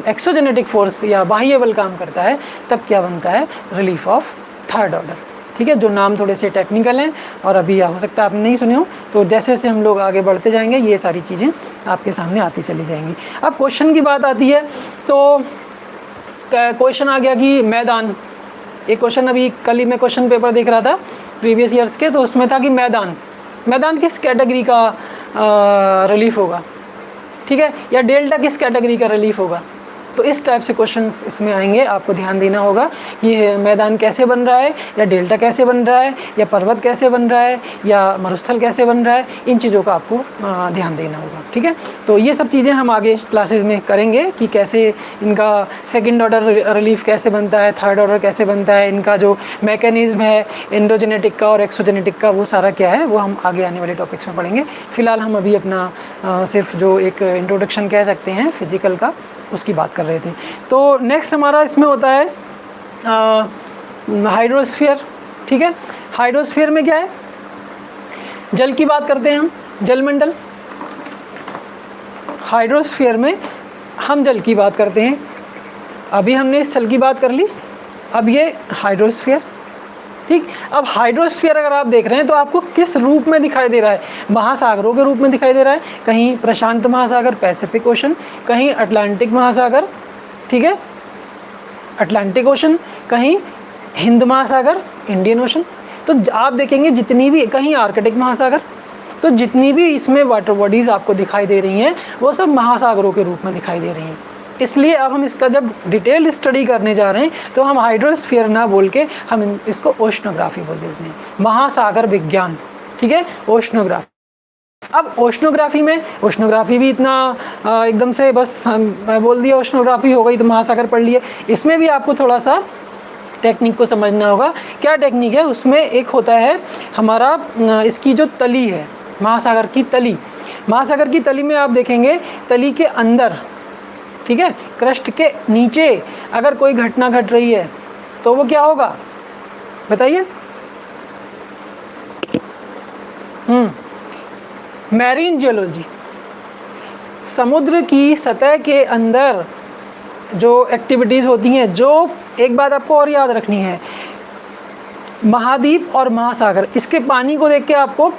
एक्सोजेनेटिक फोर्स या बाह्य बल काम करता है तब क्या बनता है, रिलीफ ऑफ थर्ड ऑर्डर। ठीक है, जो नाम थोड़े से टेक्निकल हैं और अभी हो सकता है आपने नहीं सुने हो, तो जैसे जैसे हम लोग आगे बढ़ते जाएंगे ये सारी चीज़ें आपके सामने आती चली जाएंगी। अब क्वेश्चन की बात आती है, तो क्वेश्चन आ गया कि मैदान। एक क्वेश्चन अभी कल ही मैं क्वेश्चन पेपर देख रहा था प्रीवियस ईयर्स के, तो उसमें था कि मैदान किस कैटेगरी का रिलीफ होगा, ठीक है, या डेल्टा किस कैटेगरी का रिलीफ होगा। तो इस टाइप से क्वेश्चंस इसमें आएंगे, आपको ध्यान देना होगा कि मैदान कैसे बन रहा है, या डेल्टा कैसे बन रहा है, या पर्वत कैसे बन रहा है, या मरुस्थल कैसे बन रहा है, इन चीज़ों का आपको ध्यान देना होगा। ठीक है, तो ये सब चीज़ें हम आगे क्लासेस में करेंगे कि कैसे इनका सेकंड ऑर्डर रिलीफ कैसे बनता है, थर्ड ऑर्डर कैसे बनता है, इनका जो मैकेनिज्म है एंडोजेनेटिक का और एक्सोजेनेटिक का, वो सारा क्या है वो हम आगे आने वाले टॉपिक्स में पढ़ेंगे। फिलहाल हम अभी अपना सिर्फ जो एक इंट्रोडक्शन कह सकते हैं फिजिकल का, उसकी बात कर रहे थे। तो नेक्स्ट हमारा इसमें होता है हाइड्रोस्फीयर। ठीक है, हाइड्रोस्फीयर में क्या है, जल की बात करते हैं हम, जलमंडल। हाइड्रोस्फीयर में हम जल की बात करते हैं। अभी हमने स्थल की बात कर ली, अब ये हाइड्रोस्फीयर। ठीक, अब हाइड्रोस्फीयर अगर आप देख रहे हैं तो आपको किस रूप में दिखाई दे रहा है, महासागरों के रूप में दिखाई दे रहा है। कहीं प्रशांत महासागर, पैसिफिक ओशन, कहीं अटलांटिक महासागर, ठीक है, अटलांटिक ओशन, कहीं हिंद महासागर, इंडियन ओशन। तो आप देखेंगे जितनी भी, कहीं आर्कटिक महासागर, तो जितनी भी इसमें वाटर बॉडीज़ आपको दिखाई दे रही हैं वो सब महासागरों के रूप में दिखाई दे रही हैं। इसलिए अब हम इसका जब डिटेल स्टडी करने जा रहे हैं तो हम हाइड्रोस्फीयर ना बोल के हम इसको ओशनोग्राफी बोल देते हैं, महासागर विज्ञान, ठीक है, ओशनोग्राफी। अब ओशनोग्राफी भी इतना एकदम से बस मैं बोल दिया ओशनोग्राफी हो गई तो महासागर पढ़ लिए, इसमें भी आपको थोड़ा सा टेक्निक को समझना होगा। क्या टेक्निक है उसमें? एक होता है हमारा इसकी जो तली है, महासागर की तली, महासागर की तली में आप देखेंगे तली के अंदर, ठीक है, क्रस्ट के नीचे अगर कोई घटना घट रही है तो वो क्या होगा बताइए? मैरीन जियोलॉजी, समुद्र की सतह के अंदर जो एक्टिविटीज़ होती हैं, जो एक बात आपको और याद रखनी है, महाद्वीप और महासागर, इसके पानी को देख के आपको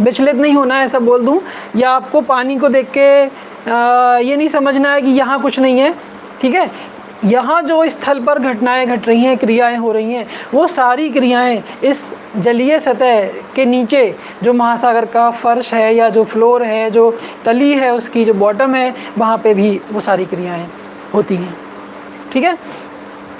विचलित नहीं होना है, ऐसा बोल दूं, या आपको पानी को देख के ये नहीं समझना है कि यहाँ कुछ नहीं है, ठीक है। यहाँ जो स्थल पर घटनाएं घट रही हैं, क्रियाएं हो रही हैं, वो सारी क्रियाएं इस जलीय सतह के नीचे जो महासागर का फर्श है या जो फ्लोर है, जो तली है उसकी, जो बॉटम है, वहाँ पे भी वो सारी क्रियाएं होती हैं, ठीक है।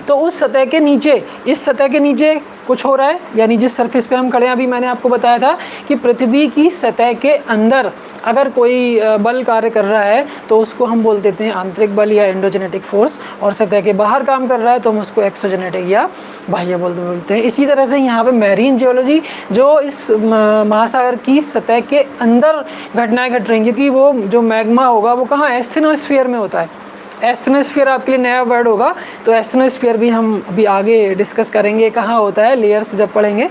तो उस सतह के नीचे, इस सतह के नीचे कुछ हो रहा है, यानी जिस सरफेस पे हम खड़े हैं, अभी मैंने आपको बताया था कि पृथ्वी की सतह के अंदर अगर कोई बल कार्य कर रहा है तो उसको हम बोल देते हैं आंतरिक बल या एंडोजेनेटिक फोर्स, और सतह के बाहर काम कर रहा है तो हम उसको एक्सोजेनेटिक या बाह्य बल बोलते हैं। इसी तरह से यहाँ पे मैरीन जियोलॉजी, जो इस महासागर की सतह के अंदर घटनाएं घट रही हैं, क्योंकि वो जो मैग्मा होगा वो कहाँ, एस्थेनोस्फीयर में होता है। एस्थेनोस्फीयर आपके लिए नया वर्ड होगा, तो एस्थेनोस्फीयर भी हम अभी आगे डिस्कस करेंगे कहाँ होता है, लेयर्स जब पढ़ेंगे।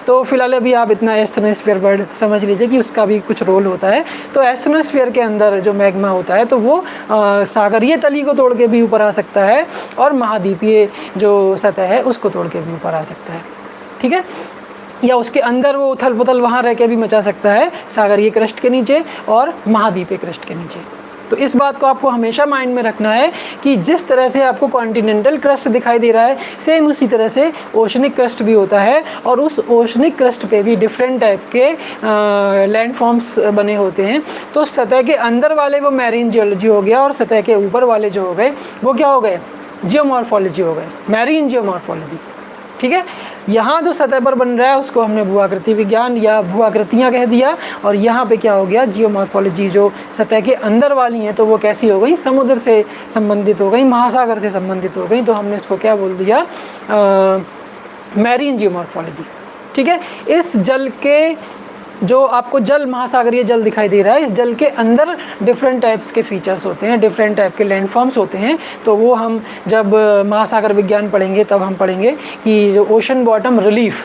तो फिलहाल अभी आप इतना एस्थेनोस्फीयर वर्ड समझ लीजिए कि उसका भी कुछ रोल होता है। तो एस्थेनोस्फीयर के अंदर जो मैग्मा होता है तो वो सागरीय तली को तोड़ के भी ऊपर आ सकता है, और महाद्वीपीय जो सतह है उसको तोड़ के भी ऊपर आ सकता है, ठीक है, या उसके अंदर वो उथल पुथल वहाँ रह के भी मचा सकता है, सागरीय क्रस्ट के नीचे और महाद्वीपीय क्रस्ट के नीचे। तो इस बात को आपको हमेशा माइंड में रखना है कि जिस तरह से आपको कॉन्टिनेंटल क्रस्ट दिखाई दे रहा है, सेम उसी तरह से ओशनिक क्रस्ट भी होता है, और उस ओशनिक क्रस्ट पे भी डिफरेंट टाइप के लैंड फॉर्म्स बने होते हैं। तो सतह के अंदर वाले वो मैरीन जियोलॉजी हो गया, और सतह के ऊपर वाले जो हो गए वो क्या हो गए, जियोमॉर्फोलॉजी हो गए, मैरीन जियोमॉर्फोलॉजी, ठीक है। यहाँ जो सतह पर बन रहा है उसको हमने भूआकृति विज्ञान या भूआकृतियाँ कह दिया, और यहाँ पे क्या हो गया, जियोमॉर्फोलॉजी, जो सतह के अंदर वाली हैं तो वो कैसी हो गई, समुद्र से संबंधित हो गई, महासागर से संबंधित हो गई, तो हमने इसको क्या बोल दिया, मैरीन जियोमॉर्फोलॉजी, ठीक है। इस जल के जो आपको जल, महासागरीय जल दिखाई दे रहा है, इस जल के अंदर डिफरेंट टाइप्स के फीचर्स होते हैं, डिफरेंट टाइप के लैंडफॉर्म्स होते हैं। तो वो हम जब महासागर विज्ञान पढ़ेंगे तब हम पढ़ेंगे कि जो ओशन बॉटम रिलीफ,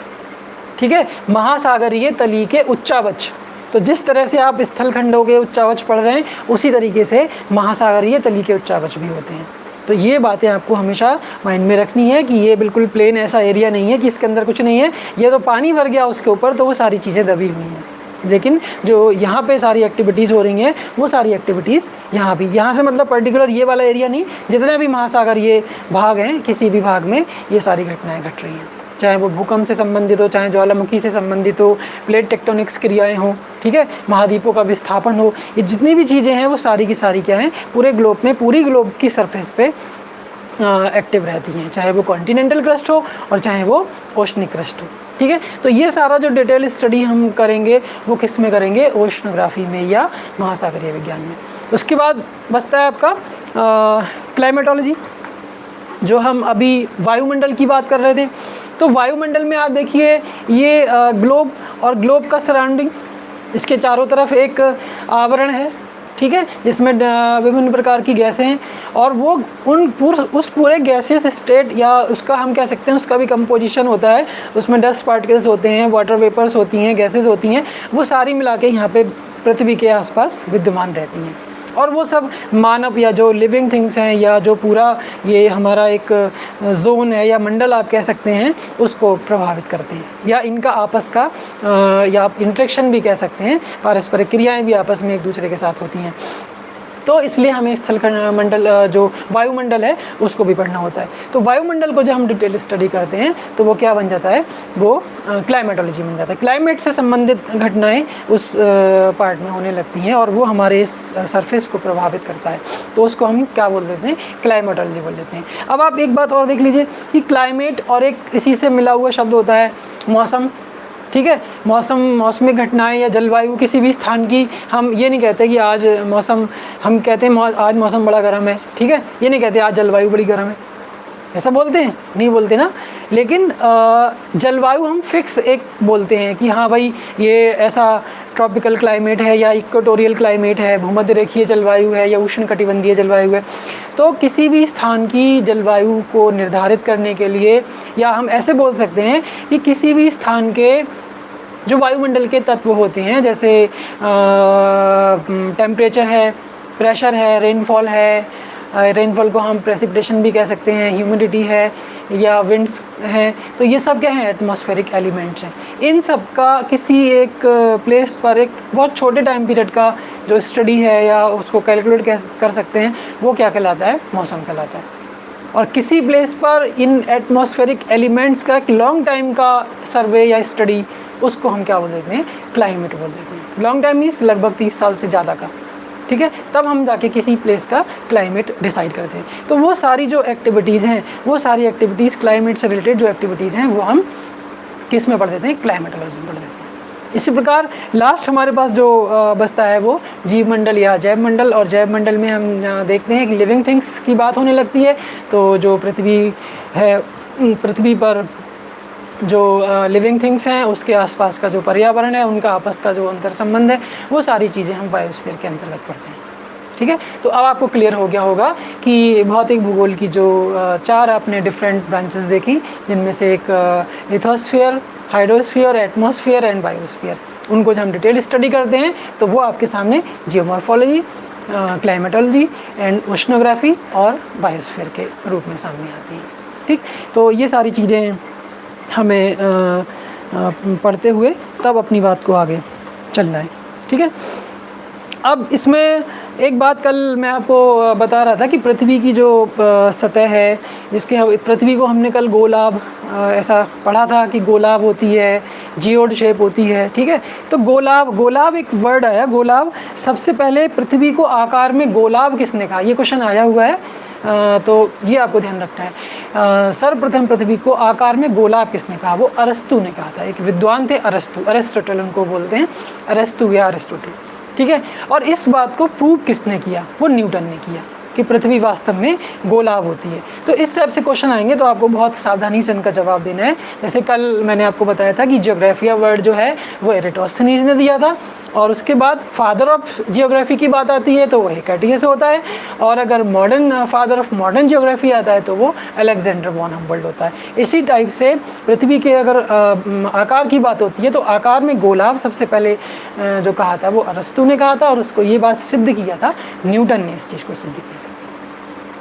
ठीक है, महासागरीय तली के उच्चावच, तो जिस तरह से आप स्थल खंडों के उच्चावच पढ़ रहे हैं उसी तरीके से महासागरीय तली के उच्चावच भी होते हैं। तो ये बातें आपको हमेशा माइंड में रखनी है कि ये बिल्कुल प्लेन ऐसा एरिया नहीं है कि इसके अंदर कुछ नहीं है, ये तो पानी भर गया उसके ऊपर तो वो सारी चीज़ें दबी हुई हैं, लेकिन जो यहाँ पे सारी एक्टिविटीज़ हो रही हैं वो सारी एक्टिविटीज़ यहाँ भी, यहाँ से मतलब पर्टिकुलर ये वाला एरिया नहीं, जितने भी महासागर ये भाग हैं किसी भी भाग में ये सारी घटनाएँ घट रही हैं, चाहे वो भूकंप से संबंधित हो, चाहे ज्वालामुखी से संबंधित हो, प्लेट टेक्टोनिक्स क्रियाएं हों, ठीक है, महाद्वीपों का विस्थापन हो, ये जितनी भी चीज़ें हैं वो सारी की सारी क्या हैं, पूरे ग्लोब में, पूरी ग्लोब की सरफेस पे एक्टिव रहती हैं, चाहे वो कॉन्टिनेंटल क्रस्ट हो और चाहे वो ओशनिक क्रस्ट हो, ठीक है। तो ये सारा जो डिटेल स्टडी हम करेंगे वो किस में करेंगे, ओशनोग्राफी में या महासागरीय विज्ञान में। उसके बाद बचता है आपका क्लाइमेटोलॉजी, जो हम अभी वायुमंडल की बात कर रहे थे। तो वायुमंडल में आप देखिए ये ग्लोब और ग्लोब का सराउंडिंग, इसके चारों तरफ एक आवरण है, ठीक है, जिसमें विभिन्न प्रकार की गैसें हैं, और वो उस पूरे गैसेस स्टेट या उसका हम कह सकते हैं उसका भी कंपोजिशन होता है, उसमें डस्ट पार्टिकल्स होते हैं, वाटर वेपर्स होती हैं, गैसेस होती हैं, वो सारी मिला के यहाँ पे पृथ्वी के आसपास विद्यमान रहती हैं, और वो सब मानव या जो लिविंग थिंग्स हैं या जो पूरा ये हमारा एक जोन है या मंडल आप कह सकते हैं उसको प्रभावित करते हैं, या इनका आपस का या आप इंटरेक्शन भी कह सकते हैं, पारस्परिक क्रियाएं भी आपस में एक दूसरे के साथ होती हैं। तो इसलिए हमें स्थल मंडल जो वायुमंडल है उसको भी पढ़ना होता है। तो वायुमंडल को जब हम डिटेल स्टडी करते हैं तो वो क्या बन जाता है, वो क्लाइमेटोलॉजी बन जाता है। क्लाइमेट से संबंधित घटनाएं उस पार्ट में होने लगती हैं और वो हमारे सरफेस को प्रभावित करता है, तो उसको हम क्या बोल देते हैं, क्लाइमेटोलॉजी बोल देते हैं। अब आप एक बात और देख लीजिए कि क्लाइमेट और एक इसी से मिला हुआ शब्द होता है मौसम। ठीक है, मौसमी घटनाएं या जलवायु किसी भी स्थान की, हम ये नहीं कहते कि आज मौसम, हम कहते हैं आज मौसम बड़ा गर्म है, ठीक है, ये नहीं कहते आज जलवायु बड़ी गर्म है, ऐसा बोलते हैं, नहीं बोलते ना। लेकिन जलवायु हम फिक्स एक बोलते हैं कि हाँ भाई ये ऐसा ट्रॉपिकल क्लाइमेट है या इक्वेटोरियल क्लाइमेट है, भूमध्य रेखीय जलवायु है या उष्णकटिबंधीय जलवायु है। तो किसी भी स्थान की जलवायु को निर्धारित करने के लिए, या हम ऐसे बोल सकते हैं कि किसी भी स्थान के जो वायुमंडल के तत्व होते हैं, जैसे टेम्परेचर है, प्रेशर है, रेनफॉल है, रेनफॉल को हम प्रेसिपिटेशन भी कह सकते हैं, ह्यूमिडिटी है या विंड्स हैं, तो ये सब क्या हैं, एटमॉस्फेरिक एलिमेंट्स हैं। इन सब का किसी एक प्लेस पर एक बहुत छोटे टाइम पीरियड का जो स्टडी है या उसको कैलकुलेट कर सकते हैं, वो क्या कहलाता है, मौसम कहलाता है। और किसी प्लेस पर इन एटमॉस्फेरिक एलिमेंट्स का एक लॉन्ग टाइम का सर्वे या स्टडी, उसको हम क्या बोल देते हैं, क्लाइमेट बोल देते हैं। लॉन्ग टाइम मीन्स लगभग 30 साल से ज़्यादा का, ठीक है, तब हम जाके किसी प्लेस का क्लाइमेट डिसाइड करते हैं। तो वो सारी जो एक्टिविटीज़ हैं, वो सारी एक्टिविटीज़ क्लाइमेट से रिलेटेड जो एक्टिविटीज़ हैं वो हम किस में पढ़ देते हैं, क्लाइमेटोलॉजी में पढ़ देते हैं। इसी प्रकार लास्ट हमारे पास जो बचता है वो जीव मंडल या जैव मंडल। और जैव मंडल में हम देखते हैं कि लिविंग थिंग्स की बात होने लगती है। तो जो पृथ्वी है, पृथ्वी पर जो लिविंग थिंग्स हैं उसके आसपास का जो पर्यावरण है, उनका आपस का जो अंतर संबंध है, वो सारी चीज़ें हम बायोस्फीयर के अंतर्गत पढ़ते हैं। ठीक है, तो अब आपको क्लियर हो गया होगा कि भौतिक भूगोल की जो 4 आपने डिफरेंट ब्रांचेस देखी, जिनमें से एक lithosphere, hydrosphere, atmosphere and biosphere, उनको जब हम डिटेल स्टडी करते हैं तो वो आपके सामने जियोमॉर्फोलॉजी, क्लाइमेटोलॉजी एंड ओशनोग्राफी और बायोस्फीयर के रूप में सामने आती हैं। ठीक, तो ये सारी चीज़ें हमें पढ़ते हुए तब अपनी बात को आगे चलना है। ठीक है, अब इसमें एक बात कल मैं आपको बता रहा था कि पृथ्वी की जो सतह है, जिसके पृथ्वी को हमने कल गोलाब ऐसा पढ़ा था कि गोलाब होती है, जियोड शेप होती है। ठीक है, तो गोलाब एक वर्ड आया, गोलाब। सबसे पहले पृथ्वी को आकार में गोलाब किसने कहा, ये क्वेश्चन आया हुआ है, तो ये आपको ध्यान रखना है। सर्वप्रथम पृथ्वी को आकार में गोलाब किसने कहा, वो अरस्तु ने कहा था। एक विद्वान थे अरस्तु, अरिस्टोटल उनको बोलते हैं, अरस्तु या अरिस्टोटल। ठीक है, और इस बात को प्रूव किसने किया, वो न्यूटन ने किया कि पृथ्वी वास्तव में गोलाब होती है। तो इस टाइप से क्वेश्चन आएंगे तो आपको बहुत सावधानी से इनका जवाब देना है। जैसे कल मैंने आपको बताया था कि जियोग्राफिया वर्ड जो है वो एरिटोस्थनीज ने दिया था, और उसके बाद फादर ऑफ जियोग्राफी की बात आती है तो वो हेकेटियस होता है, और अगर modern father of modern geography आता है तो वो अलेक्जेंडर वॉन हम्बोल्ट होता है। इसी टाइप से पृथ्वी के अगर आकार की बात होती है तो आकार में गोलाब सबसे पहले जो कहा था वो अरस्तु ने कहा था, और उसको ये बात सिद्ध किया था न्यूटन ने, इस चीज़ को सिद्ध किया था।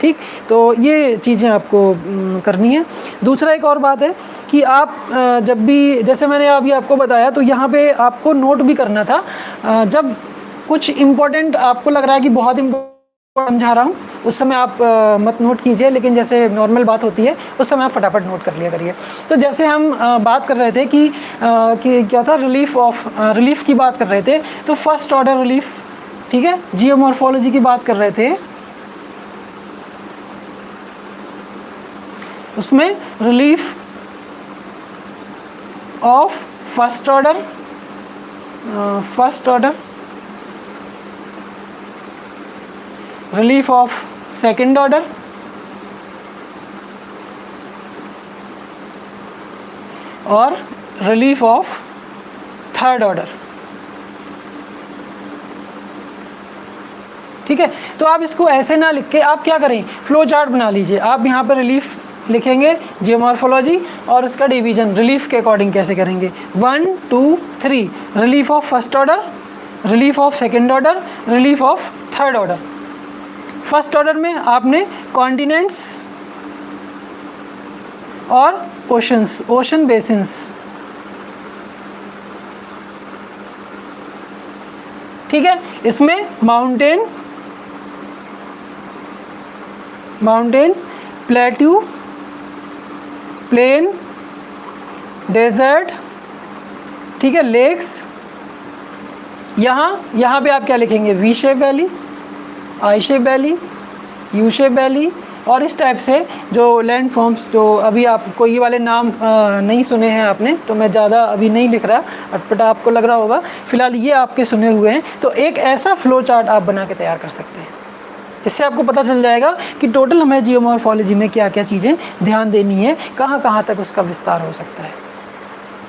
ठीक, तो ये चीज़ें आपको करनी है। दूसरा एक और बात है कि आप जब भी, जैसे मैंने अभी आपको बताया, तो यहाँ पे आपको नोट भी करना था। जब कुछ इम्पोर्टेंट आपको लग रहा है कि बहुत इम्पोर्टेंट समझा रहा हूँ, उस समय आप मत नोट कीजिए, लेकिन जैसे नॉर्मल बात होती है उस समय आप फटाफट नोट कर लिया करिए। तो जैसे हम बात कर रहे थे कि क्या था, रिलीफ की बात कर रहे थे, तो फर्स्ट ऑर्डर रिलीफ, ठीक है, जियोमॉर्फोलॉजी की बात कर रहे थे, उसमें relief of first order, relief of second order और रिलीफ ऑफ थर्ड ऑर्डर। ठीक है, तो आप इसको ऐसे ना लिख के आप क्या करें, फ्लो चार्ट बना लीजिए। आप यहाँ पर रिलीफ लिखेंगे, जियोमॉर्फोलॉजी, और उसका डिवीजन रिलीफ के अकॉर्डिंग कैसे करेंगे, 1 2 3, relief of first order, relief of second order, relief of third order. First order में आपने कॉन्टिनेंट्स और ओशंस, ओशन बेसिन्स, ठीक है, इसमें mountain, mountains, plateau, plain, desert, ठीक है, लेक्स। यहाँ पे आप क्या लिखेंगे, V shape valley, I shape valley, U shape valley, और इस टाइप से जो लैंड फॉर्म्स, जो अभी आपको ये वाले नाम नहीं सुने हैं आपने, तो मैं ज़्यादा अभी नहीं लिख रहा, अटपटा आपको लग रहा होगा, फिलहाल ये आपके सुने हुए हैं। तो एक ऐसा फ्लो चार्ट आप बना के तैयार कर सकते हैं, जिससे आपको पता चल जाएगा कि टोटल हमें जियोमॉर्फोलॉजी में क्या क्या चीज़ें ध्यान देनी है, कहाँ कहाँ तक उसका विस्तार हो सकता है,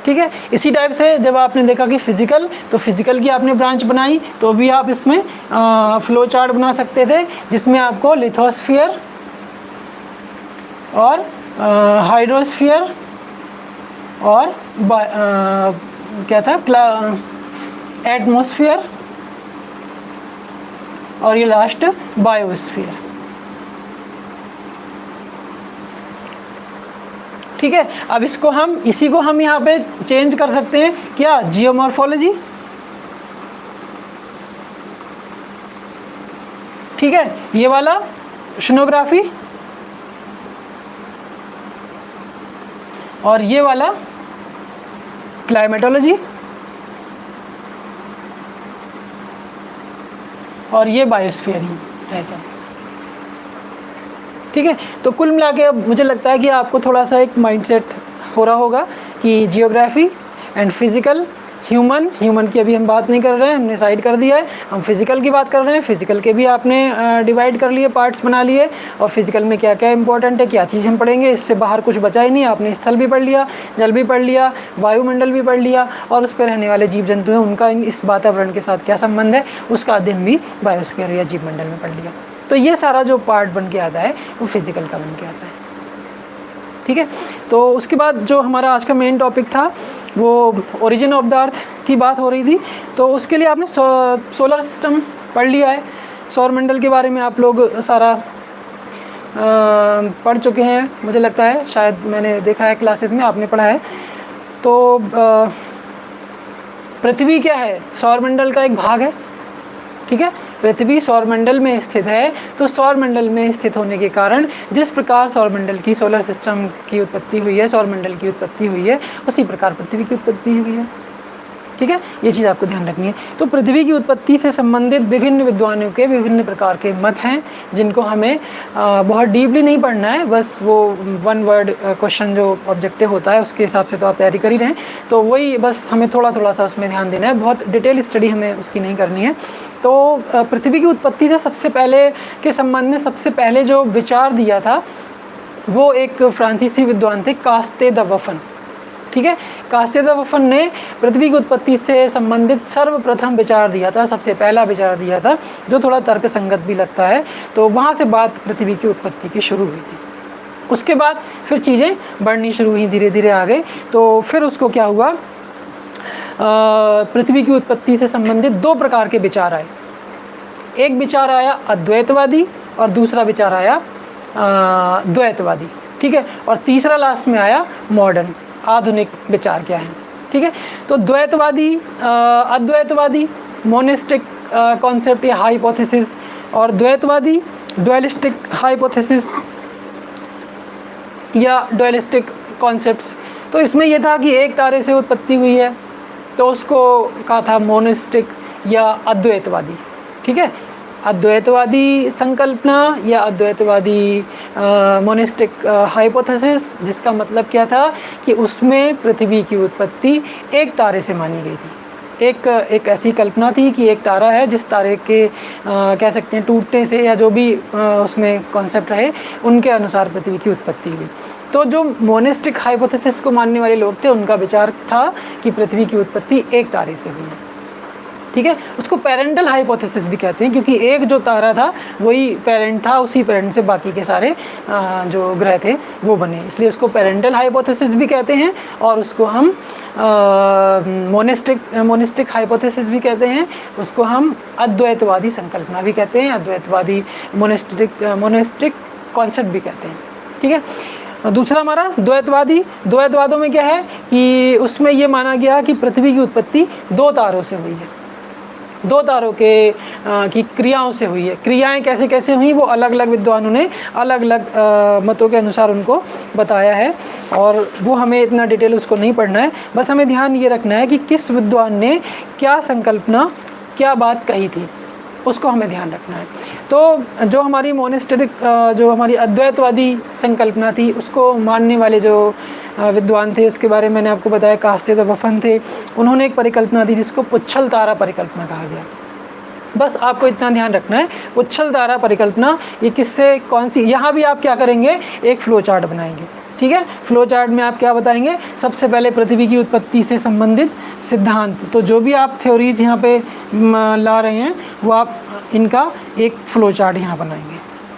ठीक है। इसी टाइप से जब आपने देखा कि फिज़िकल, तो फिज़िकल की आपने ब्रांच बनाई, तो भी आप इसमें फ्लो चार्ट बना सकते थे, जिसमें आपको लिथोस्फीयर और हाइड्रोस्फीयर और क्या था, एटमॉस्फेयर, और ये लास्ट बायोस्फीयर, ठीक है। अब इसी को हम यहाँ पे चेंज कर सकते हैं, क्या, जियोमॉर्फोलॉजी, ठीक है, ये वाला ओशनोग्राफी, और ये वाला क्लाइमेटोलॉजी, और ये बायोस्फीयर ही रहता है, ठीक है। तो कुल मिला के अब मुझे लगता है कि आपको थोड़ा सा एक माइंडसेट हो रहा होगा कि जियोग्राफी एंड फिज़िकल, ह्यूमन की अभी हम बात नहीं कर रहे हैं, हमने साइड कर दिया है, हम फिज़िकल की बात कर रहे हैं। फिज़िकल के भी आपने डिवाइड कर लिए, पार्ट्स बना लिए, और फिज़िकल में क्या क्या इंपॉर्टेंट है, क्या चीज़ हम पढ़ेंगे, इससे बाहर कुछ बचा ही नहीं। आपने स्थल भी पढ़ लिया, जल भी पढ़ लिया, वायुमंडल भी पढ़ लिया, और उस पर रहने वाले जीव जंतु हैं, उनका इस वातावरण के साथ क्या संबंध है, उसका अध्ययन भी बायोस्फीयर या जीव मंडल में पढ़ लिया। तो ये सारा जो पार्ट बन के आता है वो फिज़िकल का बन के आता है, ठीक है। तो उसके बाद जो हमारा आज का मेन टॉपिक था वो ओरिजिन ऑफ द अर्थ की बात हो रही थी। तो उसके लिए आपने सोलर सिस्टम पढ़ लिया है, सौर मंडल के बारे में आप लोग सारा पढ़ चुके हैं, मुझे लगता है, शायद मैंने देखा है क्लासेस में आपने पढ़ा है। तो पृथ्वी क्या है, सौर मंडल का एक भाग है, ठीक है। पृथ्वी सौरमंडल में स्थित है, तो सौरमंडल में स्थित होने के कारण जिस प्रकार सौरमंडल की, सोलर सिस्टम की उत्पत्ति हुई है, सौरमंडल की उत्पत्ति हुई है, उसी प्रकार पृथ्वी की उत्पत्ति हुई है, ठीक है। ये चीज़ आपको ध्यान रखनी है। तो पृथ्वी की उत्पत्ति से संबंधित विभिन्न विद्वानों के विभिन्न प्रकार के मत हैं, जिनको हमें बहुत डीपली नहीं पढ़ना है, बस वो वन वर्ड क्वेश्चन जो ऑब्जेक्टिव होता है उसके हिसाब से तो आप तैयारी कर ही रहे हैं, तो वही बस हमें थोड़ा थोड़ा सा उसमें ध्यान देना है, बहुत डिटेल स्टडी हमें उसकी नहीं करनी है। तो पृथ्वी की उत्पत्ति से सबसे पहले के संबंध में सबसे पहले जो विचार दिया था वो एक फ्रांसीसी विद्वान थे, कास्ते द वफन, ठीक है। कास्ते द वफन ने पृथ्वी की उत्पत्ति से संबंधित सर्वप्रथम विचार दिया था, सबसे पहला विचार दिया था, जो थोड़ा तर्क संगत भी लगता है। तो वहाँ से बात पृथ्वी की उत्पत्ति की शुरू हुई थी। उसके बाद फिर चीज़ें बढ़नी शुरू हुई धीरे धीरे आगे। तो फिर उसको क्या हुआ, पृथ्वी की उत्पत्ति से संबंधित दो प्रकार के विचार आए। एक विचार आया अद्वैतवादी और दूसरा विचार आया द्वैतवादी, ठीक है। और तीसरा लास्ट में आया मॉडर्न, आधुनिक विचार क्या है, ठीक है। तो द्वैतवादी, अद्वैतवादी मोनिस्टिक कॉन्सेप्ट या हाइपोथेसिस, और द्वैतवादी डुअलिस्टिक हाइपोथेसिस या डुअलिस्टिक कॉन्सेप्ट्स। तो इसमें यह था कि एक तारे से उत्पत्ति हुई है, तो उसको कहा था मोनिस्टिक या अद्वैतवादी, ठीक है। अद्वैतवादी संकल्पना या अद्वैतवादी मोनिस्टिक हाइपोथेसिस, जिसका मतलब क्या था कि उसमें पृथ्वी की उत्पत्ति एक तारे से मानी गई थी। एक ऐसी कल्पना थी कि एक तारा है, जिस तारे के कह सकते हैं टूटने से या जो भी उसमें कॉन्सेप्ट रहे, उनके अनुसार पृथ्वी की उत्पत्ति हुई। तो जो मोनिस्टिक हाइपोथेसिस को मानने वाले लोग थे, उनका विचार था कि पृथ्वी की उत्पत्ति एक तारे से हुई है, ठीक है। उसको पेरेंटल हाइपोथेसिस भी कहते हैं, क्योंकि एक जो तारा था वही पेरेंट था, उसी पेरेंट से बाकी के सारे जो ग्रह थे वो बने, इसलिए उसको पेरेंटल हाइपोथेसिस भी कहते हैं। और उसको हम मोनिस्टिक हाइपोथेसिस भी कहते हैं, उसको हम अद्वैतवादी संकल्पना भी कहते हैं, अद्वैतवादी मोनिस्टिक कॉन्सेप्ट भी कहते हैं, ठीक है। दूसरा हमारा द्वैतवादी। द्वैतवादों में क्या है कि उसमें ये माना गया कि पृथ्वी की उत्पत्ति दो तारों से हुई है, दो तारों के की क्रियाओं से हुई है। क्रियाएं कैसे कैसे हुई वो अलग अलग विद्वानों ने अलग अलग मतों के अनुसार उनको बताया है, और वो हमें इतना डिटेल उसको नहीं पढ़ना है। बस हमें ध्यान ये रखना है कि किस विद्वान ने क्या संकल्पना, क्या बात कही थी, उसको हमें ध्यान रखना है। तो जो हमारी मोनेस्टिक, जो हमारी अद्वैतवादी संकल्पना थी, उसको मानने वाले जो विद्वान थे, इसके बारे में मैंने आपको बताया, कास्ते द बफन थे। उन्होंने एक परिकल्पना दी जिसको पुच्छल तारा परिकल्पना कहा गया। बस आपको इतना ध्यान रखना है, पुच्छल तारा परिकल्पना ये किससे, कौन सी। यहाँ भी आप क्या करेंगे, एक फ्लो चार्ट बनाएंगे, ठीक है। फ्लो चार्ट में आप क्या बताएंगे, सबसे पहले पृथ्वी की उत्पत्ति से संबंधित सिद्धांत। तो जो भी आप थ्योरीज यहाँ पे ला रहे हैं वो आप इनका एक फ्लो चार्ट यहाँ बनाएंगे,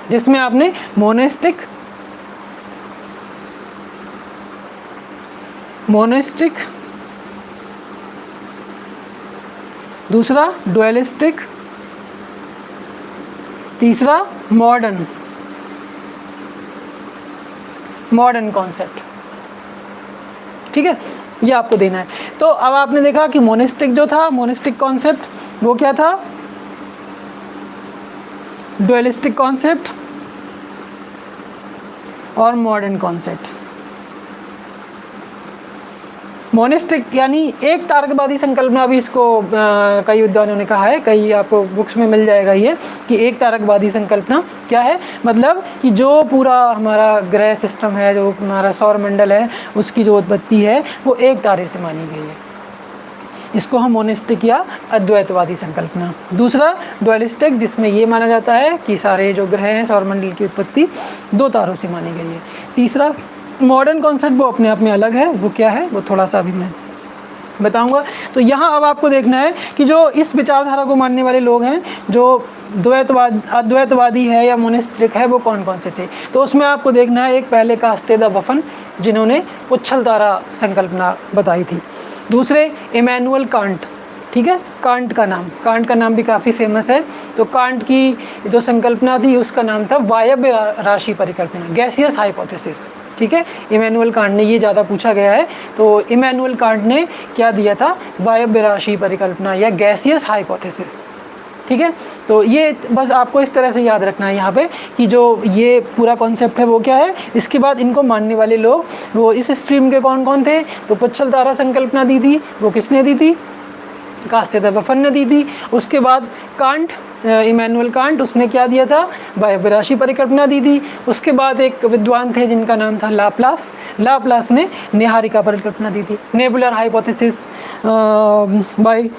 जिसमें आपने मोनेस्टिक, दूसरा डुअलिस्टिक, तीसरा मॉडर्न कॉन्सेप्ट, ठीक है, ये आपको देना है। तो अब आपने देखा कि मोनेस्टिक जो था, मोनेस्टिक कॉन्सेप्ट वो क्या था, डुअलिस्टिक कॉन्सेप्ट और मॉडर्न कॉन्सेप्ट। मोनेस्टिक यानी एक तारकवादी संकल्पना, भी इसको कई विद्वानों ने कहा है, कई आपको बुक्स में मिल जाएगा ये, कि एक तारकवादी संकल्पना क्या है, मतलब कि जो पूरा हमारा ग्रह सिस्टम है, जो हमारा सौर मंडल है, उसकी जो उत्पत्ति है वो एक तारे से मानी गई है। इसको हम मोनेस्टिक या अद्वैतवादी संकल्पना। दूसरा डुअलिस्टिक, जिसमें ये माना जाता है कि सारे जो ग्रह हैं, सौर मंडल की उत्पत्ति दो तारों से मानी गई है। तीसरा मॉडर्न कॉन्सेप्ट, वो अपने आप में अलग है, वो क्या है वो थोड़ा सा अभी मैं बताऊंगा। तो यहाँ अब आपको देखना है कि जो इस विचारधारा को मानने वाले लोग हैं, जो अद्वैतवादी है या मोनेस्टिक है, वो कौन कौन से थे। तो उसमें आपको देखना है, एक पहले कास्ते द बफन, जिन्होंने पुच्छल तारा संकल्पना बताई थी। दूसरे इमैनुअल कांट, ठीक है, कांट का नाम भी काफ़ी फेमस है। तो कांट की जो संकल्पना थी उसका नाम था वायव्य राशि परिकल्पना, गैसियस हाइपोथेसिस, ठीक है। इमैनुअल कांट ने, ये ज़्यादा पूछा गया है, तो इमैनुअल कांट ने क्या दिया था, वायव्य राशि परिकल्पना या गैसियस हाइपोथेसिस, ठीक है। तो ये बस आपको इस तरह से याद रखना है यहाँ पे कि जो ये पूरा कॉन्सेप्ट है वो क्या है। इसके बाद इनको मानने वाले लोग वो इस स्ट्रीम के कौन कौन थे। तो पुच्छल तारा संकल्पना दी थी, वो किसने दी थी, कास्ते द बफन ने दी थी। उसके बाद कांट, इमैनुअल कांट, उसने क्या दिया था, वायव्य राशि परिकल्पना दी थी। उसके बाद एक विद्वान थे जिनका नाम था लाप्लास ने निहारिका परिकल्पना दी थी, nebular hypothesis by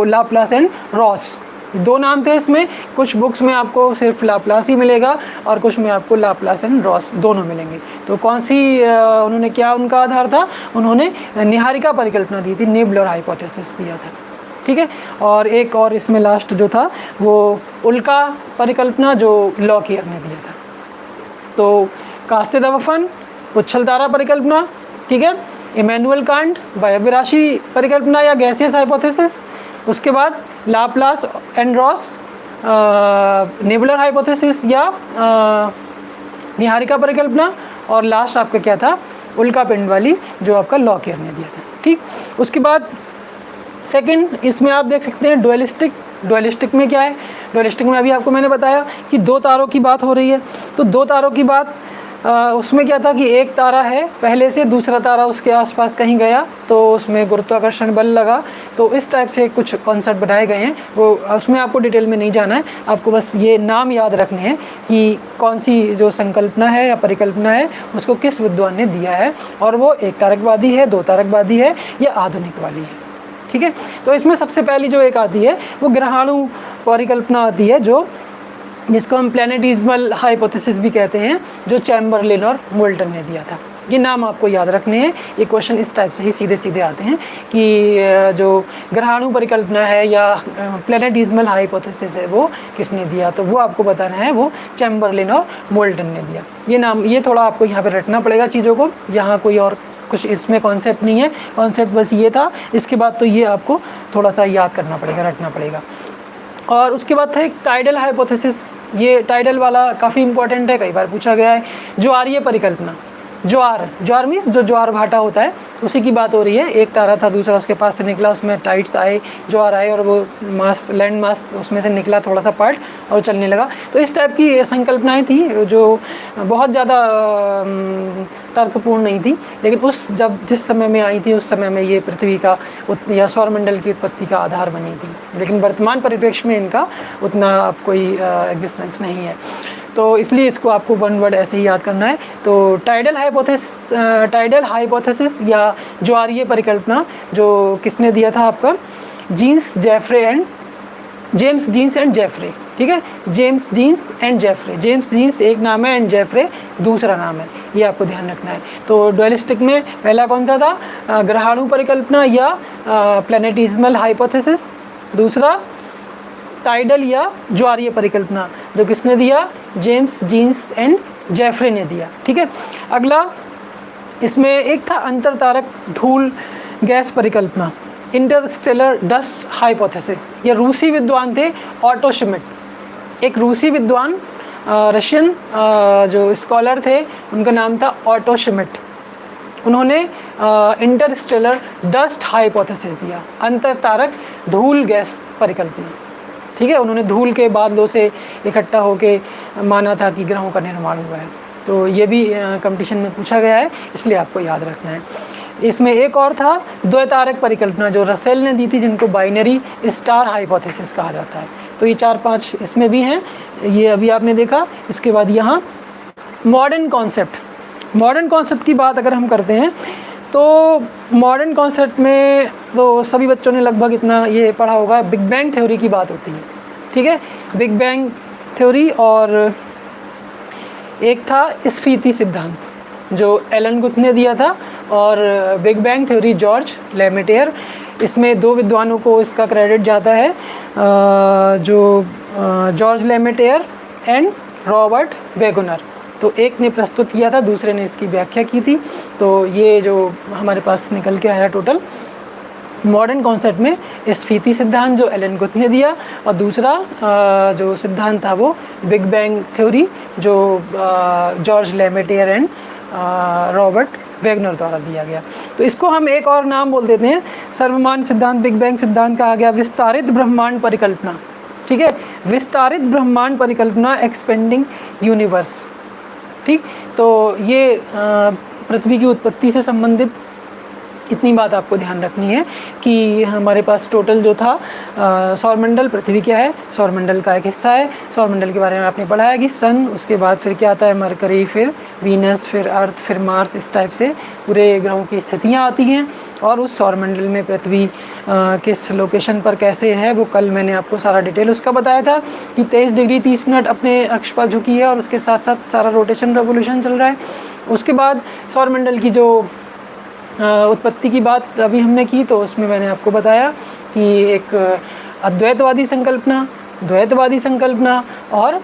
Laplace and Ross. दो नाम थे इसमें, कुछ बुक्स में आपको सिर्फ लाप्लास ही मिलेगा और कुछ में आपको लाप्लास एंड रॉस दोनों मिलेंगे। तो कौन सी उन्होंने, क्या उनका आधार था, उन्होंने निहारिका परिकल्पना दी थी, नेबुलर हाइपोथेसिस दिया था, ठीक है। और एक और इसमें लास्ट जो था वो उल्का परिकल्पना, जो लॉकियर ने दिया था। तो कास्ते द बफन, पुच्छल तारा परिकल्पना, ठीक है, इमैनुअल कांट, वायव्य राशि परिकल्पना या गैसियस हाइपोथेसिस। उसके बाद Laplace and Ross, nebular hypothesis या निहारिका परिकल्पना। और लास्ट आपका क्या था, उल्का पिंड वाली, जो आपका लॉकियर ने दिया था, ठीक। उसके बाद सेकंड, इसमें आप देख सकते हैं डुअलिस्टिक में क्या है। डुअलिस्टिक में अभी आपको मैंने बताया कि दो तारों की बात हो रही है। तो दो तारों की बात, उसमें क्या था कि एक तारा है पहले से, दूसरा तारा उसके आसपास कहीं गया तो उसमें गुरुत्वाकर्षण बल लगा। तो इस टाइप से कुछ कॉन्सेप्ट बनाए गए हैं, वो उसमें आपको डिटेल में नहीं जाना है, आपको बस ये नाम याद रखने हैं कि कौन सी जो संकल्पना है या परिकल्पना है उसको किस विद्वान ने दिया है, और वो एक तारकवादी है, दो तारकवादी है या आधुनिक वाली है, ठीक है। तो इसमें सबसे पहली जो एक आती है वो ग्रहाणु परिकल्पना आती है, जो जिसको हम प्लैनेटिज्मल हाइपोथेसिस भी कहते हैं, जो चैम्बरलिन और मोल्टन ने दिया था। ये नाम आपको याद रखने हैं, ये क्वेश्चन इस टाइप से ही सीधे सीधे आते हैं कि जो ग्रहाणु परिकल्पना है या प्लैनेटिज्मल हाइपोथेसिस है वो किसने दिया, तो वो आपको बताना है, वो चैम्बरलिन और मोल्टन ने दिया। ये नाम, ये थोड़ा आपको यहाँ पे रटना पड़ेगा चीज़ों को, यहाँ कोई और कुछ इसमें कॉन्सेप्ट नहीं है, कॉन्सेप्ट बस ये था। इसके बाद तो ये आपको थोड़ा सा याद करना पड़ेगा, रटना पड़ेगा। और उसके बाद था एक टाइडल हाइपोथेसिस, ये टाइडल वाला काफ़ी इंपॉर्टेंट है, कई बार पूछा गया है। जो आर्य परिकल्पना, ज्वार मीन्स जो ज्वार भाटा होता है उसी की बात हो रही है। एक तारा था, दूसरा उसके पास से निकला, उसमें टाइड्स आए, ज्वार आए और वो मास, लैंड मास उसमें से निकला थोड़ा सा पार्ट और चलने लगा। तो इस टाइप की संकल्पनाएं थी जो बहुत ज़्यादा तर्कपूर्ण नहीं थी, लेकिन जिस समय में आई थी उस समय में ये पृथ्वी का या सौरमंडल की उत्पत्ति का आधार बनी थी। लेकिन वर्तमान परिप्रेक्ष्य में इनका उतना अब कोई एग्जिस्टेंस नहीं है। तो इसलिए इसको आपको वन वर्ड ऐसे ही याद करना है। तो टाइडल हाइपोथेसिस या ज्वारीय परिकल्पना जो किसने दिया था आपका, जेम्स जीन्स एंड जेफरे, ठीक है, James Jeans and Jeffreys. James Jeans एक नाम है एंड जेफरे दूसरा नाम है, ये आपको ध्यान रखना है। तो डुअलिस्टिक में पहला कौन सा था, ग्रहाणु परिकल्पना या प्लैनेटिज्मल हाइपोथेसिस, दूसरा टाइडल या ज्वारीय परिकल्पना जो किसने दिया, जेम्स जीन्स एंड जेफरे ने दिया, ठीक है। अगला इसमें एक था अंतरतारक धूल गैस परिकल्पना, इंटरस्टेलर डस्ट हाइपोथेसिस। ये रूसी विद्वान थे ऑटो श्मिट, एक रूसी विद्वान रशियन जो स्कॉलर थे उनका नाम था ऑटो श्मिट। उन्होंने इंटरस्टेलर डस्ट हाइपोथेसिस दिया, अंतरतारक धूल गैस परिकल्पना, ठीक है। उन्होंने धूल के बादलों से इकट्ठा होके माना था कि ग्रहों का निर्माण हुआ है। तो ये भी कंपटीशन में पूछा गया है, इसलिए आपको याद रखना है। इसमें एक और था द्वैतारक परिकल्पना जो रसेल ने दी थी, जिनको बाइनरी स्टार हाइपोथेसिस कहा जाता है। तो ये 4-5 इसमें भी हैं, ये अभी आपने देखा। इसके बाद यहाँ मॉडर्न कॉन्सेप्ट की बात अगर हम करते हैं तो मॉडर्न कॉन्सेप्ट में तो सभी बच्चों ने लगभग इतना ये पढ़ा होगा, बिग बैंग थ्योरी की बात होती है, ठीक है। बिग बैंग थ्योरी और एक था स्फीति सिद्धांत जो एलन गुथ ने दिया था, और बिग बैंग थ्योरी जॉर्ज लेमेटेयर। इसमें 2 विद्वानों को इसका क्रेडिट जाता है, जो जॉर्ज लेमेटेयर एंड रॉबर्ट वेगनर। तो एक ने प्रस्तुत किया था, दूसरे ने इसकी व्याख्या की थी। तो ये जो हमारे पास निकल के आया टोटल मॉडर्न कॉन्सेप्ट में स्फीति सिद्धांत जो एलन गुथ ने दिया, और दूसरा जो सिद्धांत था वो बिग बैंग थ्योरी जो जॉर्ज लेमेटेयर एंड रॉबर्ट वेगनर द्वारा दिया गया। तो इसको हम एक और नाम बोल देते हैं, सर्वमान्य सिद्धांत बिग बैंग सिद्धांत कहा गया, विस्तारित ब्रह्मांड परिकल्पना, ठीक है, विस्तारित ब्रह्मांड परिकल्पना, एक्सपेंडिंग यूनिवर्स, ठीक। तो ये पृथ्वी की उत्पत्ति से संबंधित इतनी बात आपको ध्यान रखनी है कि हमारे पास टोटल जो था सौरमंडल, पृथ्वी क्या है, सौरमंडल का एक हिस्सा है। सौरमंडल के बारे में आपने पढ़ा है कि सन, उसके बाद फिर क्या आता है मरकरी, फिर वीनस, फिर अर्थ, फिर मार्स, इस टाइप से पूरे ग्रहों की स्थितियाँ आती हैं। और उस सौरमंडल में पृथ्वी किस लोकेशन पर कैसे है वो कल मैंने आपको सारा डिटेल उसका बताया था कि 23 डिग्री 30 मिनट अपने अक्ष पर झुकी है और उसके साथ साथ सारा रोटेशन रेवोल्यूशन चल रहा है। उसके बाद सौरमंडल की जो उत्पत्ति की बात अभी हमने की, तो उसमें मैंने आपको बताया कि एक अद्वैतवादी संकल्पना और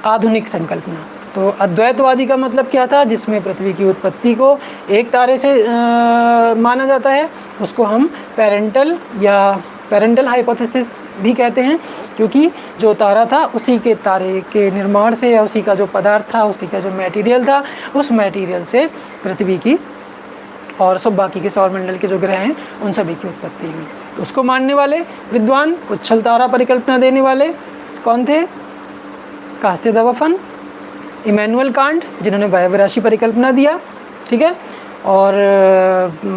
आधुनिक संकल्पना। तो अद्वैतवादी का मतलब क्या था, जिसमें पृथ्वी की उत्पत्ति को एक तारे से माना जाता है, उसको हम पेरेंटल हाइपोथेसिस भी कहते हैं, क्योंकि जो तारा था उसी के तारे के निर्माण से या उसी का जो पदार्थ था, उसी का जो मटेरियल था, उस मटेरियल से पृथ्वी की और सब बाकी के सौरमंडल के जो ग्रह हैं उन सभी की उत्पत्ति हुई। तो उसको मानने वाले विद्वान, उच्छल तारा परिकल्पना देने वाले कौन थे, कास्तेदावाफन, इमैनुअल कांट जिन्होंने वायव्य राशि परिकल्पना दिया, ठीक है, और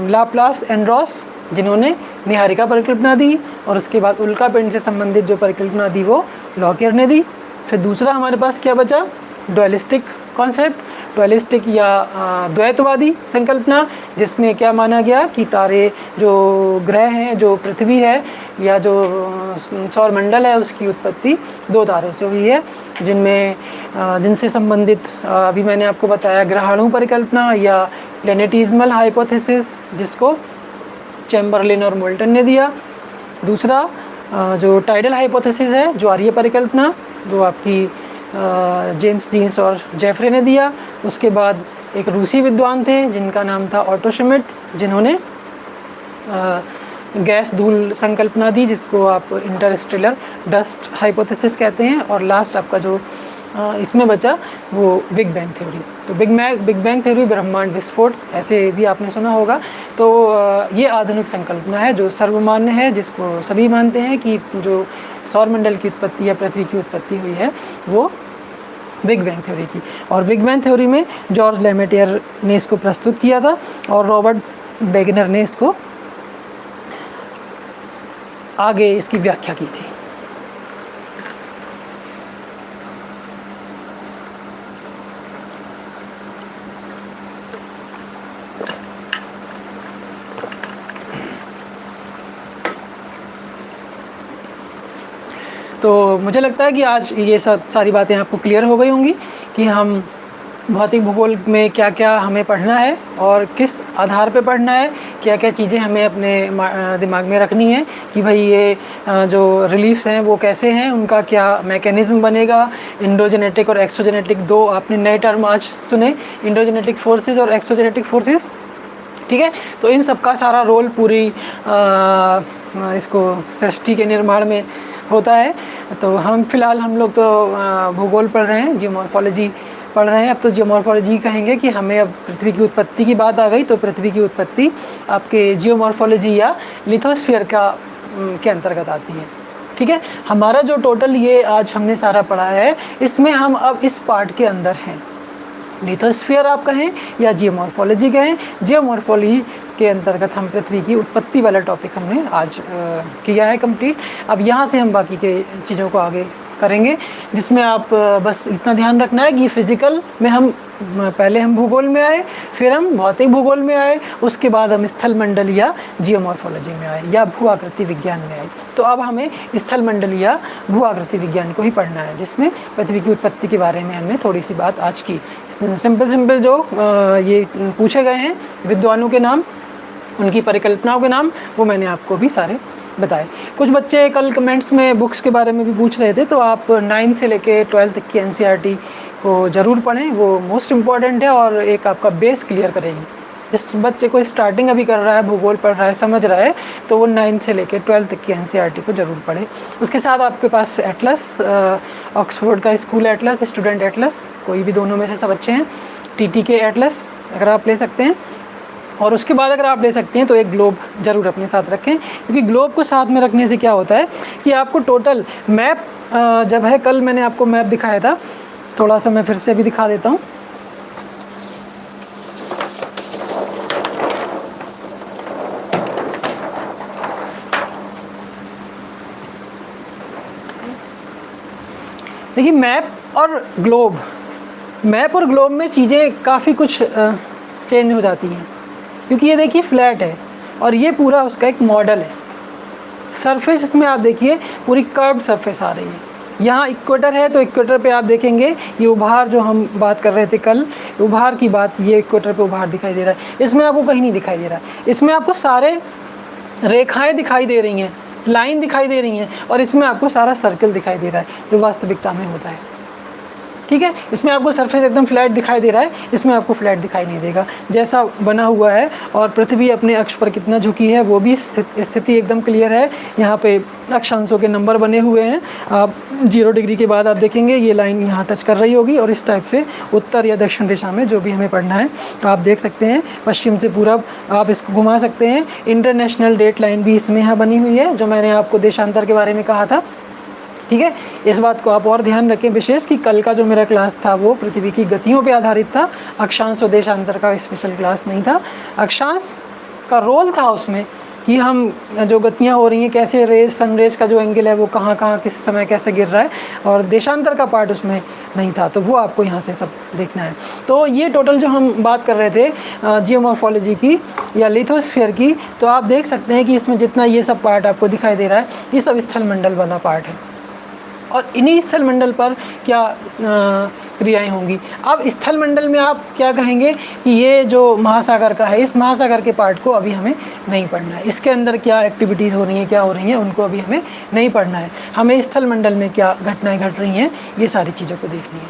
लाप्लास एंड रॉस जिन्होंने निहारिका परिकल्पना दी, और उसके बाद उल्का पिंड से संबंधित जो परिकल्पना दी वो लॉकियर ने दी। फिर दूसरा हमारे पास क्या बचा, डुअलिस्टिक कॉन्सेप्ट, डुअलिस्टिक या द्वैतवादी संकल्पना, जिसमें क्या माना गया कि तारे जो ग्रह हैं, जो पृथ्वी है या जो सौरमंडल है, उसकी उत्पत्ति 2 तारों से हुई है, जिनसे संबंधित अभी मैंने आपको बताया ग्रहाणु परिकल्पना या प्लैनेटिज्मल हाइपोथेसिस, जिसको चैम्बरलिन और मोल्टन ने दिया। दूसरा जो टाइडल हाइपोथेसिस है, ज्वारीय परिकल्पना, जो आपकी जेम्स जीन्स और जेफरे ने दिया। उसके बाद एक रूसी विद्वान थे जिनका नाम था ऑटो श्मिट, जिन्होंने गैस धूल संकल्पना दी, जिसको आप इंटरस्टेलर डस्ट हाइपोथेसिस कहते हैं। और लास्ट आपका जो इसमें बचा वो बिग बैंग थ्योरी। तो बिग बैंग थ्योरी, ब्रह्मांड विस्फोट, ऐसे भी आपने सुना होगा। तो ये आधुनिक संकल्पना है जो सर्वमान्य है, जिसको सभी मानते हैं कि जो सौरमंडल की उत्पत्ति या पृथ्वी की उत्पत्ति हुई है वो बिग बैंग थ्योरी की। और बिग बैंग थ्योरी में जॉर्ज लेमेटियर ने इसको प्रस्तुत किया था और रॉबर्ट वेगनर ने इसको आगे इसकी व्याख्या की थी। तो मुझे लगता है कि आज ये सब सारी बातें आपको क्लियर हो गई होंगी कि हम भौतिक भूगोल में क्या क्या हमें पढ़ना है और किस आधार पे पढ़ना है, क्या क्या चीज़ें हमें अपने दिमाग में रखनी है कि भाई ये जो रिलीफ्स हैं वो कैसे हैं, उनका क्या मैकेनिज़्म बनेगा। इंडोजेनेटिक और एक्सोजेनेटिक, दो आपने नए टर्म आज सुने, इंडोजेनेटिक फोर्सेस और एक्सोजेनेटिक फोर्सेस, ठीक है। तो इन सब का सारा रोल पूरी इसको सृष्टि के निर्माण में होता है। तो हम लोग तो भूगोल पढ़ रहे हैं, जियोमॉर्फोलॉजी पढ़ रहे हैं। अब तो जियोमॉर्फोलॉजी कहेंगे कि हमें अब पृथ्वी की उत्पत्ति की बात आ गई, तो पृथ्वी की उत्पत्ति आपके जियोमॉर्फोलॉजी या लिथोस्फीयर के अंतर्गत आती है, ठीक है। हमारा जो टोटल ये आज हमने सारा पढ़ा है, इसमें हम अब इस पार्ट के अंदर हैं। लिथोस्फीयर आप कहें या जियोमॉर्फोलॉजी कहें, जियोमॉर्फोलॉजी के अंतर्गत हम पृथ्वी की उत्पत्ति वाला टॉपिक हमने आज किया है कंप्लीट। अब यहाँ से हम बाकी के चीज़ों को आगे करेंगे, जिसमें आप बस इतना ध्यान रखना है कि फिज़िकल में हम पहले हम भूगोल में आए, फिर हम भौतिक भूगोल में आए, उसके बाद हम स्थल मंडल या जियोमॉर्फोलॉजी में आए या भू आकृति विज्ञान में आए। तो अब हमें स्थल मंडल या भू आकृति विज्ञान को ही पढ़ना है, जिसमें पृथ्वी की उत्पत्ति के बारे में हमने थोड़ी सी बात आज की। सिंपल जो ये पूछे गए हैं विद्वानों के नाम, उनकी परिकल्पनाओं के नाम, वो मैंने आपको भी सारे बताए। कुछ बच्चे कल कमेंट्स में बुक्स के बारे में भी पूछ रहे थे, तो आप 9 से लेके 12 तक की NCERT को ज़रूर पढ़ें, वो मोस्ट इम्पॉर्टेंट है और एक आपका बेस क्लियर करेगी। जिस बच्चे को स्टार्टिंग अभी कर रहा है, भूगोल पढ़ रहा है, समझ रहा है, तो वो 9 से लेके 12 तक की NCERT को ज़रूर पढ़े। उसके साथ आपके पास एटलस, ऑक्सफोर्ड का स्कूल एटलस, स्टूडेंट एटलस, कोई भी दोनों में से सब अच्छे हैं, TT के एटलस अगर आप ले सकते हैं, और उसके बाद अगर आप ले सकते हैं तो एक ग्लोब ज़रूर अपने साथ रखें, क्योंकि ग्लोब को साथ में रखने से क्या होता है कि आपको टोटल मैप जब है, कल मैंने आपको मैप दिखाया था, थोड़ा सा मैं फिर से भी दिखा देता हूँ। देखिए मैप और ग्लोब में चीज़ें काफ़ी कुछ चेंज हो जाती हैं, क्योंकि ये देखिए फ्लैट है और ये पूरा उसका एक मॉडल है। सरफेस इसमें आप देखिए पूरी कर्व्ड सरफेस आ रही है। यहाँ इक्वेटर है, तो इक्वेटर पे आप देखेंगे ये उभार जो हम बात कर रहे थे कल, उभार की बात, ये इक्वेटर पे उभार दिखाई दे रहा है। इसमें आपको कहीं नहीं दिखाई दे रहा है, इसमें आपको सारे रेखाएं दिखाई दे रही हैं, लाइन दिखाई दे रही हैं, और इसमें आपको सारा सर्कल दिखाई दे रहा है जो वास्तविकता में होता है, ठीक है। इसमें आपको सरफेस एकदम फ्लैट दिखाई दे रहा है, इसमें आपको फ्लैट दिखाई नहीं देगा, जैसा बना हुआ है। और पृथ्वी अपने अक्ष पर कितना झुकी है वो भी स्थिति एकदम क्लियर है। यहाँ पे अक्षांशों के नंबर बने हुए हैं, आप 0 डिग्री के बाद आप देखेंगे ये लाइन यहाँ टच कर रही होगी, और इस टाइप से उत्तर या दक्षिण दिशा में जो भी हमें पढ़ना है आप देख सकते हैं। पश्चिम से पूरब आप इसको घुमा सकते हैं। इंटरनेशनल डेट लाइन भी इसमें यहाँ बनी हुई है, जो मैंने आपको देशांतर के बारे में कहा था, ठीक है। इस बात को आप और ध्यान रखें विशेष कि कल का जो मेरा क्लास था वो पृथ्वी की गतियों पे आधारित था, अक्षांश और देशांतर का स्पेशल क्लास नहीं था। अक्षांश का रोल था उसमें कि हम जो गतियाँ हो रही हैं, कैसे रेज, सन रेज का जो एंगल है वो कहाँ किस समय कैसे गिर रहा है, और देशांतर का पार्ट उसमें नहीं था, तो वो आपको यहाँ से सब देखना है। तो ये टोटल जो हम बात कर रहे थे जियोमॉर्फोलॉजी की या लिथोस्फीयर की, तो आप देख सकते हैं कि इसमें जितना ये सब पार्ट आपको दिखाई दे रहा है, ये सब स्थल मंडल वाला पार्ट है, और इन्हीं स्थल मंडल पर क्या क्रियाएं होंगी। अब स्थल मंडल में आप क्या कहेंगे कि ये जो महासागर का है, इस महासागर के पार्ट को अभी हमें नहीं पढ़ना है, इसके अंदर क्या एक्टिविटीज़ हो रही हैं, क्या हो रही हैं, उनको अभी हमें नहीं पढ़ना है। हमें स्थल मंडल में क्या घटनाएं घट रही हैं, ये सारी चीज़ों को देखनी है,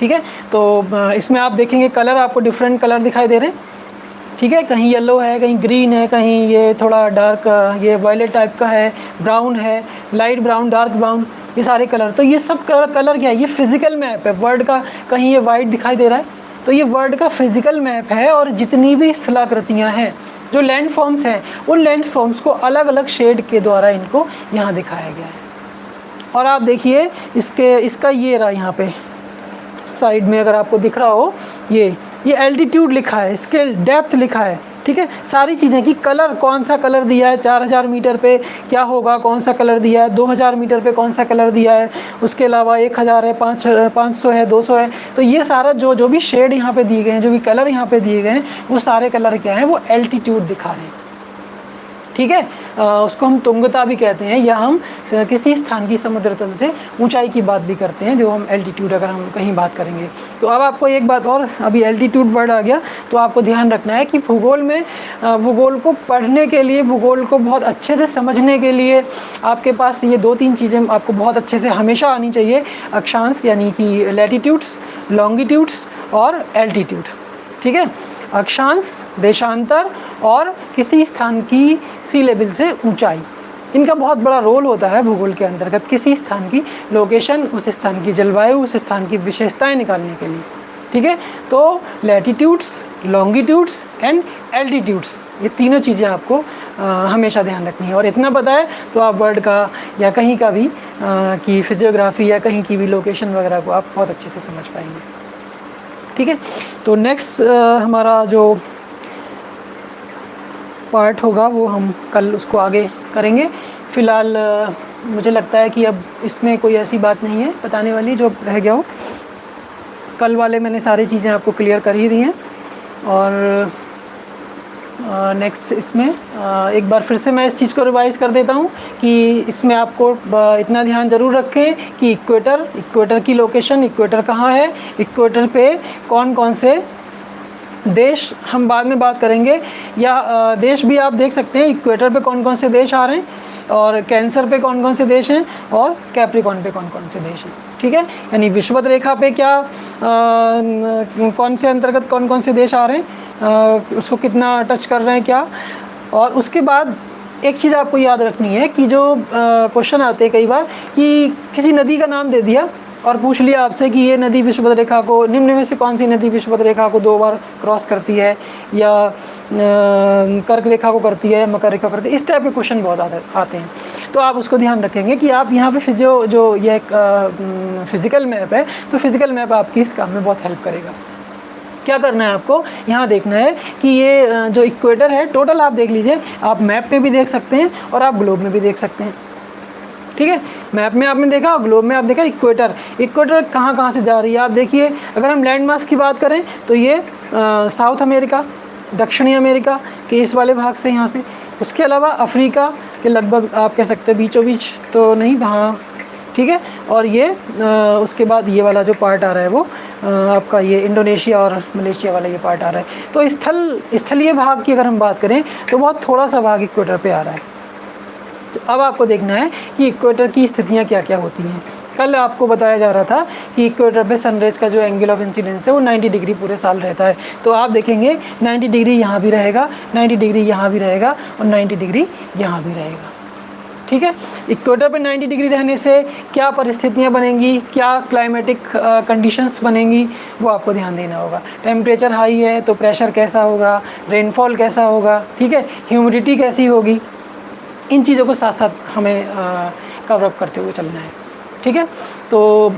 ठीक है। तो इसमें आप देखेंगे कलर आपको डिफरेंट कलर दिखाई दे रहे हैं, ठीक है। कहीं येलो है, कहीं ग्रीन है, कहीं ये थोड़ा डार्क ये वायलेट टाइप का है, ब्राउन है, लाइट ब्राउन, डार्क ब्राउन, ये सारे कलर, तो ये सब कलर क्या है, ये फिजिकल मैप है वर्ल्ड का। कहीं ये वाइट दिखाई दे रहा है, तो ये वर्ल्ड का फिजिकल मैप है। और जितनी भी स्थलाकृतियाँ हैं, जो लैंड फॉर्म्स हैं, उन लैंड फॉर्म्स को अलग अलग शेड के द्वारा इनको यहाँ दिखाया गया है। और आप देखिए इसका ये रहा यहाँ पे साइड में, अगर आपको दिख रहा हो, ये एल्टीट्यूड लिखा है, स्केल डेप्थ लिखा है, ठीक है। सारी चीज़ें कि कलर, कौन सा कलर दिया है 4000 मीटर पे क्या होगा, कौन सा कलर दिया है 2000 मीटर पे कौन सा कलर दिया है, उसके अलावा 1000 है, 500 है, 200 है। तो ये सारा जो भी शेड यहाँ पे दिए गए हैं, जो भी कलर यहाँ पे दिए गए हैं, वो सारे कलर क्या हैं, वो एल्टीट्यूड दिखा रहे हैं, ठीक है। उसको हम तुंगता भी कहते हैं, या हम किसी स्थान की समुद्र तल से ऊंचाई की बात भी करते हैं, जो हम एल्टीट्यूड अगर हम कहीं बात करेंगे। तो अब आपको एक बात और, अभी एल्टीट्यूड वर्ड आ गया, तो आपको ध्यान रखना है कि भूगोल में भूगोल को पढ़ने के लिए, भूगोल को बहुत अच्छे से समझने के लिए आपके पास ये 2-3 चीज़ें आपको बहुत अच्छे से हमेशा आनी चाहिए। अक्षांश यानी कि लैटिट्यूड्स, लॉन्गिट्यूड्स और एल्टीट्यूड, ठीक है। अक्षांश, देशांतर और किसी स्थान की सी लेवल से ऊंचाई, इनका बहुत बड़ा रोल होता है भूगोल के अंतर्गत। किसी स्थान की लोकेशन, उस स्थान की जलवायु, उस स्थान की विशेषताएं निकालने के लिए, ठीक है। तो लैटिट्यूड्स, लॉन्गिट्यूड्स एंड एल्टीट्यूड्स, ये तीनों चीज़ें आपको हमेशा ध्यान रखनी है। और इतना पता है तो आप वर्ल्ड का या कहीं का भी की फिजियोग्राफी या कहीं की भी लोकेशन वगैरह को आप बहुत अच्छे से समझ पाएंगे, ठीक है। तो नेक्स्ट हमारा जो पार्ट होगा वो हम कल उसको आगे करेंगे। फ़िलहाल मुझे लगता है कि अब इसमें कोई ऐसी बात नहीं है बताने वाली जो रह गया हो। कल वाले मैंने सारी चीज़ें आपको क्लियर कर ही दी हैं। और नेक्स्ट इसमें एक बार फिर से मैं इस चीज़ को रिवाइज़ कर देता हूँ कि इसमें आपको इतना ध्यान ज़रूर रखें कि इक्वेटर की लोकेशन, इक्वेटर कहाँ है, इक्वेटर पे कौन कौन से देश, हम बाद में बात करेंगे, या देश भी आप देख सकते हैं इक्वेटर पे कौन कौन से देश आ रहे हैं, और कैंसर पे कौन कौन से देश हैं, और कैप्रिकॉर्न पे कौन कौन से देश हैं, ठीक है। यानी विषुवत रेखा पे क्या कौन से अंतर्गत कौन कौन से देश आ रहे हैं, उसको कितना टच कर रहे हैं क्या। और उसके बाद एक चीज़ आपको याद रखनी है कि जो क्वेश्चन आते हैं कई बार कि किसी नदी का नाम दे दिया और पूछ लिया आपसे कि ये नदी विषुवत रेखा को, निम्न में से कौन सी नदी विषुवत रेखा को 2 बार क्रॉस करती है, या कर्क रेखा को करती है, मकर रेखा करती है। इस टाइप के क्वेश्चन बहुत आते हैं। तो आप उसको ध्यान रखेंगे कि आप यहाँ पे जो ये फिज़िकल मैप है, तो फिज़िकल मैप आपकी इस काम में बहुत हेल्प करेगा। क्या करना है आपको, यहाँ देखना है कि ये जो इक्वेटर है टोटल आप देख लीजिए, आप मैप पे भी देख सकते हैं और आप ग्लोब में भी देख सकते हैं, ठीक है। मैप में आपने देखा और ग्लोब में आप देखा इक्वेटर कहाँ से जा रही है। आप देखिए, अगर हम लैंड मास की बात करें तो ये साउथ अमेरिका, दक्षिणी अमेरिका के इस वाले भाग से यहाँ से, उसके अलावा अफ्रीका के लगभग आप कह सकते हैं बीचों बीच तो नहीं वहाँ, ठीक है। और ये उसके बाद ये वाला जो पार्ट आ रहा है वो आपका ये इंडोनेशिया और मलेशिया वाला ये पार्ट आ रहा है। तो स्थलीय भाग की अगर हम बात करें तो बहुत थोड़ा सा भाग इक्वेटर पे आ रहा है। तो अब आपको देखना है कि इक्वेटर की स्थितियाँ क्या क्या होती हैं। कल आपको बताया जा रहा था कि इक्वेटर पे सनराइज का जो एंगल ऑफ इंसिडेंस है वो 90 डिग्री पूरे साल रहता है। तो आप देखेंगे 90 डिग्री यहाँ भी रहेगा, 90 डिग्री यहाँ भी रहेगा और 90 डिग्री यहाँ भी रहेगा, ठीक है। इक्वेटर पे 90 डिग्री रहने से क्या परिस्थितियाँ बनेंगी, क्या क्लाइमेटिक कंडीशंस बनेंगी, वो आपको ध्यान देना होगा। टेम्परेचर हाई है तो प्रेशर कैसा होगा, रेनफॉल कैसा होगा, ठीक है, ह्यूमिडिटी कैसी होगी, इन चीज़ों को साथ साथ हमें कवर अप करते हुए चलना है, ठीक है। तो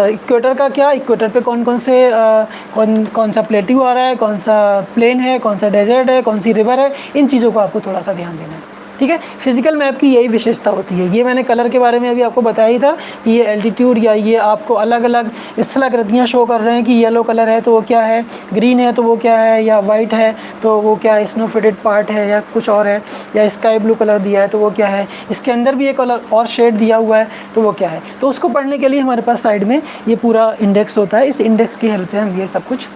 इक्वेटर का क्या, इक्वेटर पे कौन कौन सा प्लेट्यू आ रहा है, कौन सा प्लेन है, कौन सा डेजर्ट है, कौन सी रिवर है, इन चीज़ों को आपको थोड़ा सा ध्यान देना है, ठीक है। फिजिकल मैप की यही विशेषता होती है। ये मैंने कलर के बारे में अभी आपको बताया ही था कि ये एल्टीट्यूड या ये आपको अलग अलग स्थलाकृतियाँ शो कर रहे हैं कि येलो कलर है तो वो क्या है, ग्रीन है तो वो क्या है, या वाइट है तो वो क्या है, स्नो फिटेड पार्ट है या कुछ और है, या स्काई ब्लू कलर दिया है तो वो क्या है, इसके अंदर भी एक कलर और शेड दिया हुआ है तो वो क्या है। तो उसको पढ़ने के लिए हमारे पास साइड में ये पूरा इंडेक्स होता है। इस इंडेक्स की हेल्प से हम ये सब कुछ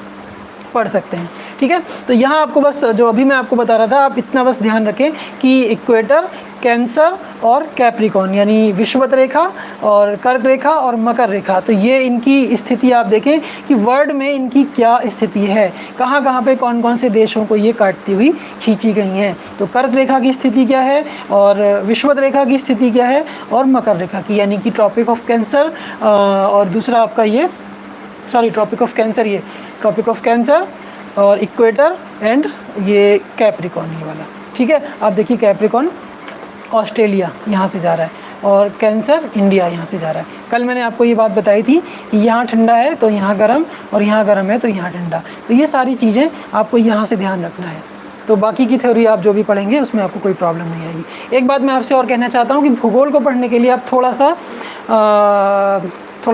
पढ़ सकते हैं, ठीक है। तो यहाँ आपको बस जो अभी मैं आपको बता रहा था, आप इतना बस ध्यान रखें कि इक्वेटर, कैंसर और कैप्रिकॉर्न यानी विषुवत रेखा और कर्क रेखा और मकर रेखा, तो ये इनकी स्थिति आप देखें कि वर्ल्ड में इनकी क्या स्थिति है, कहाँ कहाँ पे कौन कौन से देशों को ये काटती हुई खींची गई हैं। तो कर्क रेखा की स्थिति क्या है और विषुवत रेखा की स्थिति क्या है और मकर रेखा की, यानी कि ट्रॉपिक ऑफ कैंसर और दूसरा आपका ये ट्रॉपिक ऑफ कैंसर, ये ट्रॉपिक ऑफ कैंसर और इक्वेटर एंड ये कैप्रिकॉर्न ये वाला, ठीक है। आप देखिए कैप्रिकॉर्न ऑस्ट्रेलिया यहाँ से जा रहा है और कैंसर इंडिया यहाँ से जा रहा है। कल मैंने आपको ये बात बताई थी कि यहाँ ठंडा है तो यहाँ गर्म और यहाँ गर्म है तो यहाँ ठंडा, तो ये सारी चीज़ें आपको यहाँ से ध्यान रखना है। तो बाकी की थ्योरी आप जो भी पढ़ेंगे उसमें आपको कोई प्रॉब्लम नहीं आएगी। एक बात मैं आपसे और कहना चाहता हूँ कि भूगोल को पढ़ने के लिए आप थोड़ा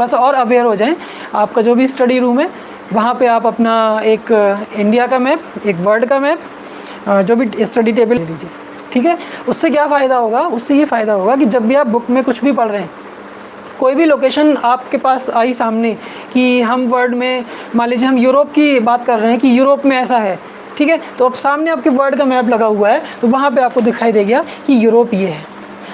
सा और अवेयर हो जाएं। आपका जो भी स्टडी रूम है वहाँ पे आप अपना एक इंडिया का मैप, एक वर्ल्ड का मैप, जो भी स्टडी टेबल ले लीजिए, ठीक है। उससे क्या फ़ायदा होगा, उससे ये फ़ायदा होगा कि जब भी आप बुक में कुछ भी पढ़ रहे हैं, कोई भी लोकेशन आपके पास आई सामने कि हम वर्ल्ड में, मान लीजिए हम यूरोप की बात कर रहे हैं कि यूरोप में ऐसा है, ठीक है, तो अब सामने आपके वर्ल्ड का मैप लगा हुआ है तो वहाँ पे आपको दिखाई दे गया कि यूरोप ये है।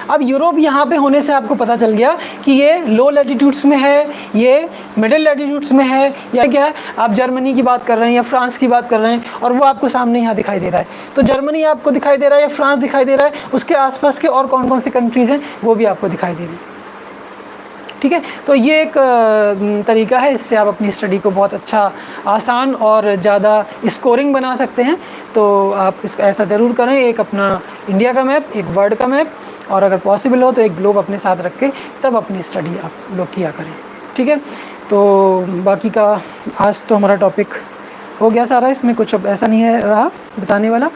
अब यूरोप यहाँ पे होने से आपको पता चल गया कि ये लो लैटिट्यूड्स में है, ये मिडिल लैटिट्यूड्स में है, या क्या है, आप जर्मनी की बात कर रहे हैं या फ्रांस की बात कर रहे हैं और वो आपको सामने यहाँ दिखाई दे रहा है। तो जर्मनी आपको दिखाई दे रहा है या फ्रांस दिखाई दे रहा है, उसके आसपास के और कौन कौन सी कंट्रीज़ हैं वो भी आपको दिखाई दे रही है, ठीक है। तो ये एक तरीका है, इससे आप अपनी स्टडी को बहुत अच्छा, आसान और ज़्यादा स्कोरिंग बना सकते हैं। तो आप इसका ऐसा ज़रूर करें, एक अपना इंडिया का मैप, एक वर्ल्ड का मैप और अगर पॉसिबल हो तो एक ग्लोब अपने साथ रख के तब अपनी स्टडी आप लोग किया करें, ठीक है। तो बाकी का आज तो हमारा टॉपिक हो गया सारा, इसमें कुछ अब ऐसा नहीं है रहा बताने वाला।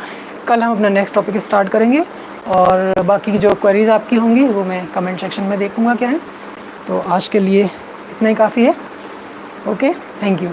कल हम अपना नेक्स्ट टॉपिक स्टार्ट करेंगे और बाकी की जो क्वेरीज़ आपकी होंगी वो मैं कमेंट सेक्शन में देखूँगा क्या है। तो आज के लिए इतना ही काफ़ी है। Okay, thank you.